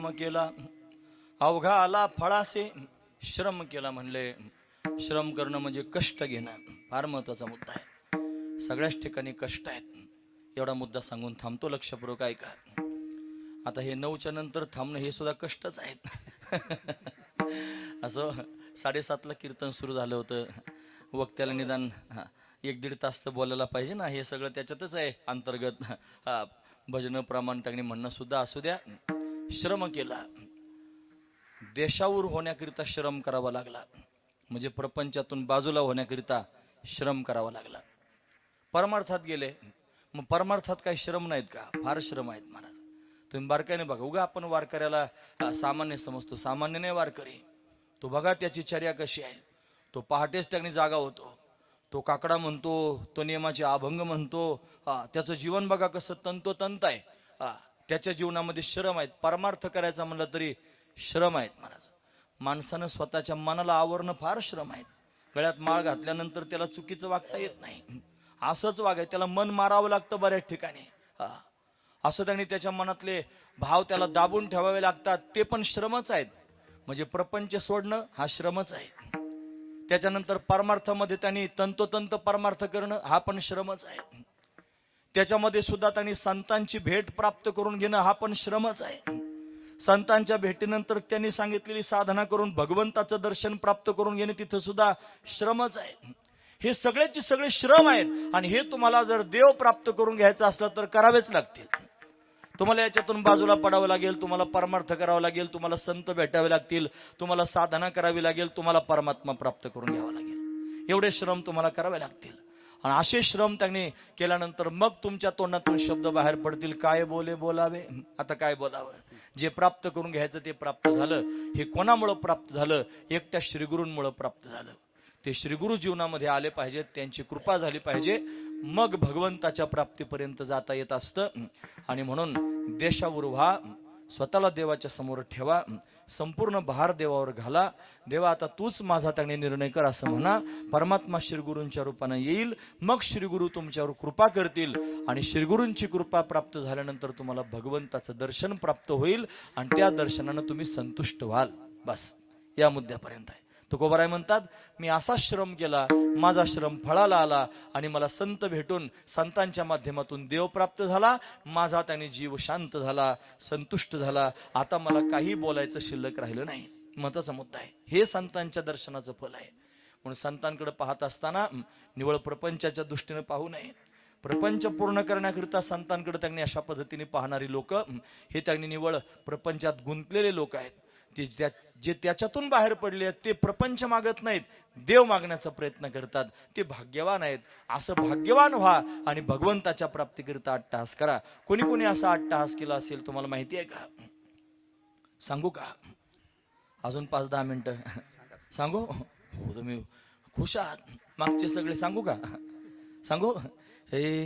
A: श्रम केला, अवघा आला फळासे श्रम केला. म्हणले श्रम करणं म्हणजे कष्ट घेणं, फार महत्वाचा मुद्दा आहे. सगळ्याच ठिकाणी कष्ट आहेत. एवढा मुद्दा सांगून थांबतो, लक्षपूर्वक ऐका. आता हे 9च्या नंतर थांबणं हे सुद्धा कष्टच आहेत. असं 7:30ला कीर्तन सुरू झालं होतं. वक्त्याला निदान 1-1.5 तास तर बोलायला पाहिजे ना. हे सगळं त्याच्यातच आहे अंतर्गत. भजन प्रमाण टाकणे म्हणणं सुद्धा असू द्या. श्रम केला, देशावर होण्याकरिता श्रम करावा लागला, म्हणजे प्रपंचातून बाजूला होण्याकरिता श्रम करावा लागला. परमार्थात गेले, मग परमार्थात काही श्रम नाहीत का? फार श्रम आहेत महाराज. तुम्ही बारकाईने बघा. उगा आपण वारकऱ्याला सामान्य समजतो, सामान्य नाही वारकरी. तो बघा त्याची चर्या कशी आहे. तो पहाटेच त्याने जागा होतो, तो काकडा म्हणतो, तो नियमाचे अभंग म्हणतो. त्याचं जीवन बघा कसं तंतोतंत आहे. त्याच्या जीवनामध्ये श्रम आहेत. परमार्थ करायचा म्हणलं तरी श्रम आहेत महाराज. माणसानं स्वतःच्या मनाला आवरणं फार श्रम आहेत. गळ्यात माळ घातल्यानंतर त्याला चुकीचं वागता येत नाही, असंच वागाय. त्याला मन मारावं लागतं बऱ्याच ठिकाणी. असं त्यांनी त्याच्या मनातले भाव त्याला दाबून ठेवावे लागतात, ते पण श्रमच आहेत. म्हणजे प्रपंच सोडणं हा श्रमच आहे. त्याच्यानंतर परमार्थामध्ये त्यांनी तंतोतंत परमार्थ करणं हा पण श्रमच आहे. त्याच्यामध्ये सुद्धा त्यांनी संतांची भेट प्राप्त करून घेणं हा पण श्रमच आहे. संतांच्या भेटीनंतर त्यांनी सांगितलेली साधना करून भगवंताचं दर्शन प्राप्त करून घेणे तिथं सुद्धा श्रमच आहे. हे सगळेचे सगळे श्रम आहेत. आणि हे तुम्हाला जर देव प्राप्त करून घ्यायचं असलं तर करावेच लागतील. तुम्हाला याच्यातून बाजूला पडावं लागेल, तुम्हाला परमार्थ करावा लागेल, तुम्हाला संत भेटावे लागतील, तुम्हाला साधना करावी लागेल, तुम्हाला परमात्मा प्राप्त करून घ्यावा लागेल. एवढे श्रम तुम्हाला करावे लागतील. आणि असे श्रम त्यांनी केल्यानंतर मग तुमच्या तोंडातून शब्द बाहेर पडतील. काय बोले बोलावे. आता काय बोलावं? जे प्राप्त करून घ्यायचं ते प्राप्त झालं. हे कोणामुळं प्राप्त झालं? एकट्या श्रीगुरूंमुळं प्राप्त झालं. ते श्रीगुरु जीवनामध्ये आले पाहिजेत, त्यांची कृपा झाली पाहिजे, मग भगवंताच्या प्राप्तीपर्यंत जाता येत असतं. आणि म्हणून देशावर व्हा, स्वतःला देवाच्या समोर ठेवा, संपूर्ण भार देवावर घाला. देवा आता तूच माझा त्याने निर्णय कर असं म्हणा. परमात्मा श्रीगुरूंच्या रूपानं येईल, मग श्रीगुरु तुमच्यावर कृपा करतील. आणि श्रीगुरूंची कृपा प्राप्त झाल्यानंतर तुम्हाला भगवंताचं दर्शन प्राप्त होईल. आणि त्या दर्शनानं तुम्ही संतुष्ट व्हाल. बस या मुद्द्यापर्यंत आहे. तुकोबाराय म्हणतात, मी असा श्रम केला, माझा श्रम फळाला आला आणि मला संत भेटून संतांच्या माध्यमातून देव प्राप्त झाला. माझा त्याने जीव शांत झाला, संतुष्ट झाला. आता मला काही बोलायचं शिल्लक राहिलं नाही. महत्वाचा मुद्दा आहे. हे संतांच्या दर्शनाचं फल आहे. म्हणून संतांकडे पाहत असताना निवळ प्रपंचाच्या दृष्टीने पाहू नये. प्रपंच पूर्ण करण्याकरिता संतांकडे त्यांनी अशा पद्धतीने पाहणारी लोक हे त्यांनी निवळ प्रपंचात गुंतलेले लोक आहेत. जे त्याच्यातून बाहेर पडले आहेत ते प्रपंच मागत नाहीत, देव मागण्याचा प्रयत्न करतात. ते भाग्यवान आहेत. असं भाग्यवान व्हा आणि भगवंताच्या प्राप्तीकरिता अट्टहास करा. कोणी कोणी असा अट्टहास केला असेल तुम्हाला माहिती आहे का? सांगू का? अजून 5-10 मिनिटं सांगू? हो तुम्ही खुश आहात. मागचे सगळे सांगू का? सांगू? हे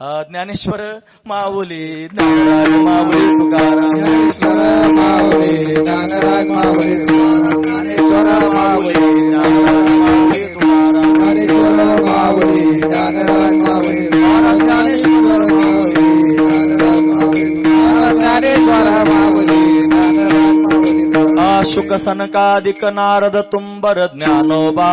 A: ज्ञानेश्वर माऊली, ज्ञानराज माऊली तुकाराम,
B: ज्ञानेश्वर माऊली, ज्ञानराज माऊली तुकाराम,
A: ज्ञानेश्वर माऊली, ज्ञानराज माऊली तुकाराम,
B: ज्ञानेश्वर माऊली, ज्ञानराज माऊली तुकाराम, ज्ञानेश्वर माऊली, ज्ञानराज माऊली तुकाराम, ज्ञानेश्वर माऊली, ज्ञानराज माऊली तुकाराम.
A: शुक सनकादिक नारद तुंबर ज्ञानोबा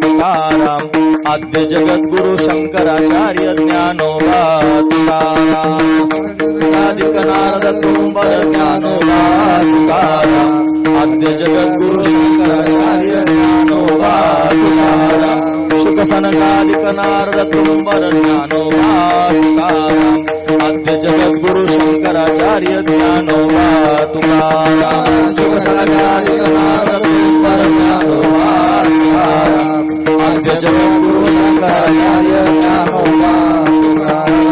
A: तुकाराम, आद्य जगद्गुरु शंकराचार्य ज्ञानोबा तुकाराम. सनकादिक नारद तुंबर ज्ञानोबा तुकाराम, आद्य जगद्गुरु शंकराचार्य ज्ञानोबा तुकाराम. शुक सनकादिक नारद तुंबर ज्ञानोबा तुकाराम, आद्य जगद्गुरु शंकराचार्य ज्ञानोबा तुकाराम. शुक सनकादिक नारद तुंबर ज्ञानोबा तुकाराम, आद्य जगद्गुरु शंकराचार्य ज्ञानोबा तुकाराम.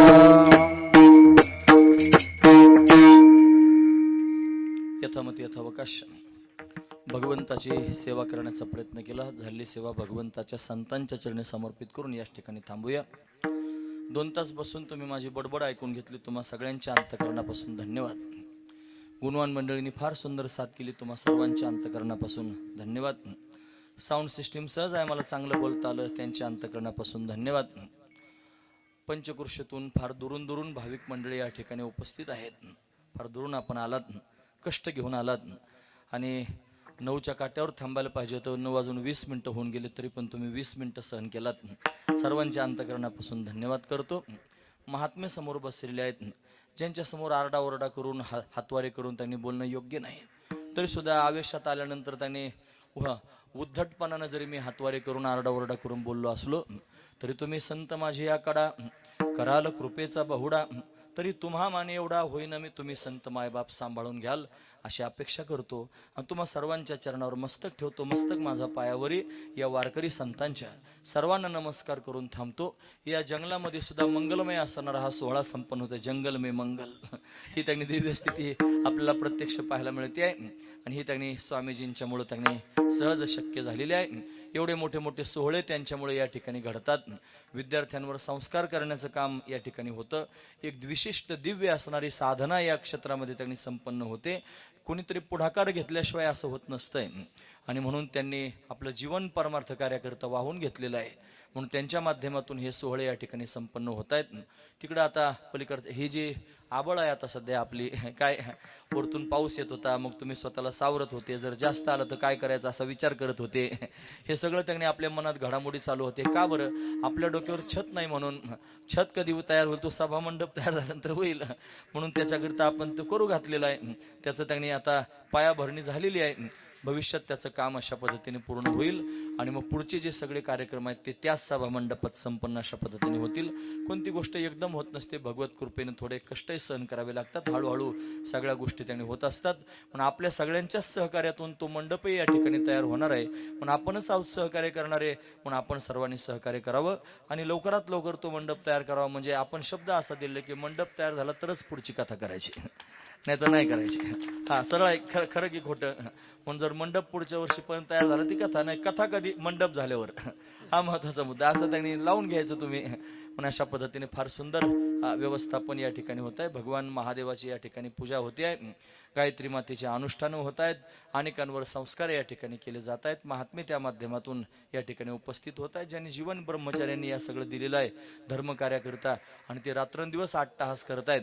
A: यथामती यथावकाश भगवंताची सेवा करण्याचा प्रयत्न केला. झालेली सेवा भगवंताच्या संतांच्या चरणी समर्पित करून याच ठिकाणी थांबूया. 2 तास बसून तुम्ही माझी बडबड ऐकून घेतली. तुम्हा सगळ्यांच्या अंतःकरणापासून धन्यवाद. गुणवान मंडळींनी फार सुंदर साथ केली. तुम्हा सर्वांच्या अंतःकरणापासून धन्यवाद. साऊंड सिस्टीम सहज आहे, मला चांगलं बोलता आलं, त्यांच्या अंतःकरणापासून धन्यवाद. पंचकृषीतून फार दुरून दुरून भाविक मंडळी या ठिकाणी उपस्थित आहेत. फार दुरून आपण आलात. कष्ट घेऊन आलात आणि 9च्या काट्यावर थांबायला पाहिजे होतं. 9:20 होऊन गेले तरी पण तुम्ही 20 मिनिटं सहन केलात. सर्वांच्या अंतःकरणापासून धन्यवाद करतो. महात्मे समोर बसलेले आहेत, ज्यांच्या समोर आरडाओरडा करून हातवारे करून त्यांनी बोलणं योग्य नाही, तरी सुद्धा आवेशात आल्यानंतर त्यांनी उद्धटपणानं जरी मी हातवारे करून आरडाओरडा करून बोललो असलो तरी तुम्ही संत माझे या कडा कराल कृपेचा बहुडा, तरी तुम्हा माने एवढा होईना मी तुम्ही संत मायबाप सांभाळून घ्याल अशी अपेक्षा करतो आणि तुम्हा सर्वांच्या चरणावर मस्तक ठेवतो. मस्तक माझा पायावरी या वारकरी संतांच्या सर्वांना नमस्कार करून थांबतो. या जंगलामध्ये सुद्धा मंगलमय असणारा हा सोहळा संपन्न होतो. जंगलमय मंगल ही त्यांनी दिव्य स्थिती आपल्याला प्रत्यक्ष पाहायला मिळते आहे आणि ही त्यांनी स्वामीजींच्यामुळे त्यांनी सहज शक्य झालेली आहे. एवढे मोठे मोठे सोहळे त्यांच्यामुळे या ठिकाणी घडतात. विद्यार्थ्यांवर संस्कार करण्याचं काम या ठिकाणी होतं. एक विशिष्ट दिव्य असणारी साधना या क्षेत्रामध्ये त्यांनी संपन्न होते. कोणीतरी पुढाकार घेतल्याशिवाय असं होत नसतंय आणि म्हणून त्यांनी आपलं जीवन परमार्थ कार्याकरता वाहून घेतलेलं आहे. म्हणून त्यांच्या माध्यमातून हे सोहळे या ठिकाणी संपन्न होत आहेत. तिकडं आता पलीकडे ही जी आबळ आहे आता सध्या आपली, काय वरतून पाऊस येत होता, मग तुम्ही स्वतःला सावरत होते, जर जास्त आलं तर काय करायचं असा विचार करत होते. हे सगळं त्यांनी आपल्या मनात घडामोडी चालू होते. का बरं? आपल्या डोक्यावर छत नाही म्हणून. छत कधी तयार होईल? तो सभामंडप तयार झाल्यानंतर होईल, म्हणून त्याच्याकरिता आपण तो करू घातलेला आहे. त्याचं त्यांनी आता पायाभरणी झालेली आहे. भविष्यात त्याचं काम अशा पद्धतीने पूर्ण होईल आणि मग पुढचे जे सगळे कार्यक्रम आहेत ते त्याच सभामंडपात संपन्न अशा पद्धतीने होतील. कोणती गोष्ट एकदम होत नसते, भगवत कृपेने थोडे कष्टही सहन करावे लागतात. हळूहळू सगळ्या गोष्टी त्यांनी होत असतात. पण आपल्या सगळ्यांच्याच सहकार्यातून तो मंडपही या ठिकाणी तयार होणार आहे. पण आपणच आहोत सहकार्य करणारे, म्हणून आपण सर्वांनी सहकार्य करावं आणि लवकरात लवकर तो मंडप तयार करावा. म्हणजे आपण शब्द असा दिले की मंडप तयार झाला तरच पुढची कथा करायची, नाही तर नाही करायची. हा सरळ आहे, खरं की खोटं? म्हणून जर मंडप पुढच्या वर्षीपर्यंत तयार झाला ती कथा नाही, कथा कधी मंडप झाल्यावर. हा महत्वाचा मुद्दा, असं त्यांनी लावून घ्यायचं तुम्ही. पण अशा पद्धतीने फार सुंदर व्यवस्थापन या ठिकाणी होत आहे. भगवान महादेवाची या ठिकाणी पूजा होते आहे. गायत्री मातेचे अनुष्ठानं होत आहेत. अनेकांवर संस्कार या ठिकाणी केले जात आहेत. महात्मे त्या माध्यमातून या ठिकाणी उपस्थित होत आहेत. ज्यांनी जीवन ब्रह्मचार्यांनी या सगळं दिलेलं आहे धर्मकार्याकरिता आणि ते रात्रंदिवस अट्टाहास करत आहेत.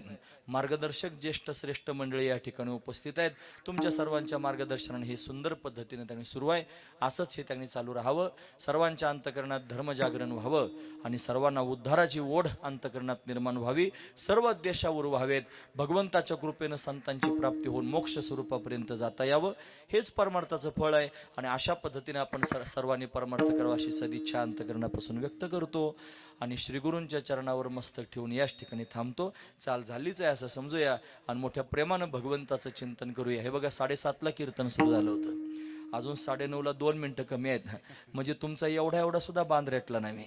A: मार्गदर्शक ज्येष्ठ श्रेष्ठ मंडळी या ठिकाणी उपस्थित आहेत. तुमच्या सर्वांच्या मार्गदर्शनाने हे सुंदर पद्धतीने त्यांनी सुरू आहे. असंच हे त्यांनी चालू राहावं. सर्वांच्या अंतकरणात धर्मजागरण व्हावं आणि सर्वांना उद्धाराची ओढ अंतकरणात निर्माण व्हावी. सर्व देशावर व्हावेत. भगवंताच्या कृपेनं संतांची प्राप्ती होऊन मोक्ष स्वरूपापर्यंत जाता यावं, हेच परमार्थाचं फळ आहे. आणि अशा पद्धतीने आपण सर्वांनी परमार्थ करावा अशी सदिच्छा अंतकरणापासून व्यक्त करतो आणि श्रीगुरूंच्या चरणावर मस्तक ठेवून याच ठिकाणी थांबतो. चाल झालीच आहे असं समजूया आणि मोठ्या प्रेमानं भगवंताचं चिंतन करूया. हे बघा 7:30ला कीर्तन सुरू झालं होतं, अजून 9:30ला 2 मिनिटं कमी आहेत. म्हणजे तुमचा एवढा सुद्धा बांध रेटला नाही मी,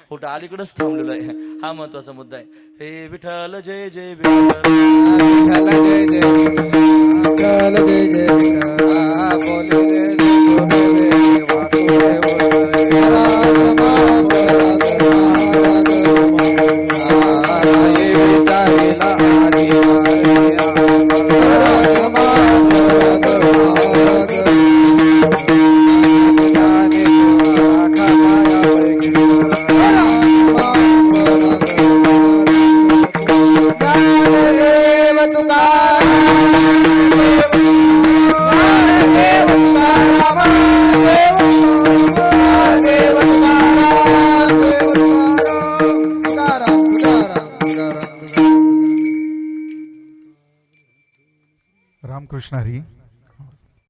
A: कुठं अलीकडंच थांबलेलो आहे. हा महत्वाचा मुद्दा आहे. हे विठ्ठल जय जय विठ्ठल,
B: विठ्ठल जय जय विठ्ठल, जय जय विठ्ठल, बोले जय
C: रामकृष्ण हरी.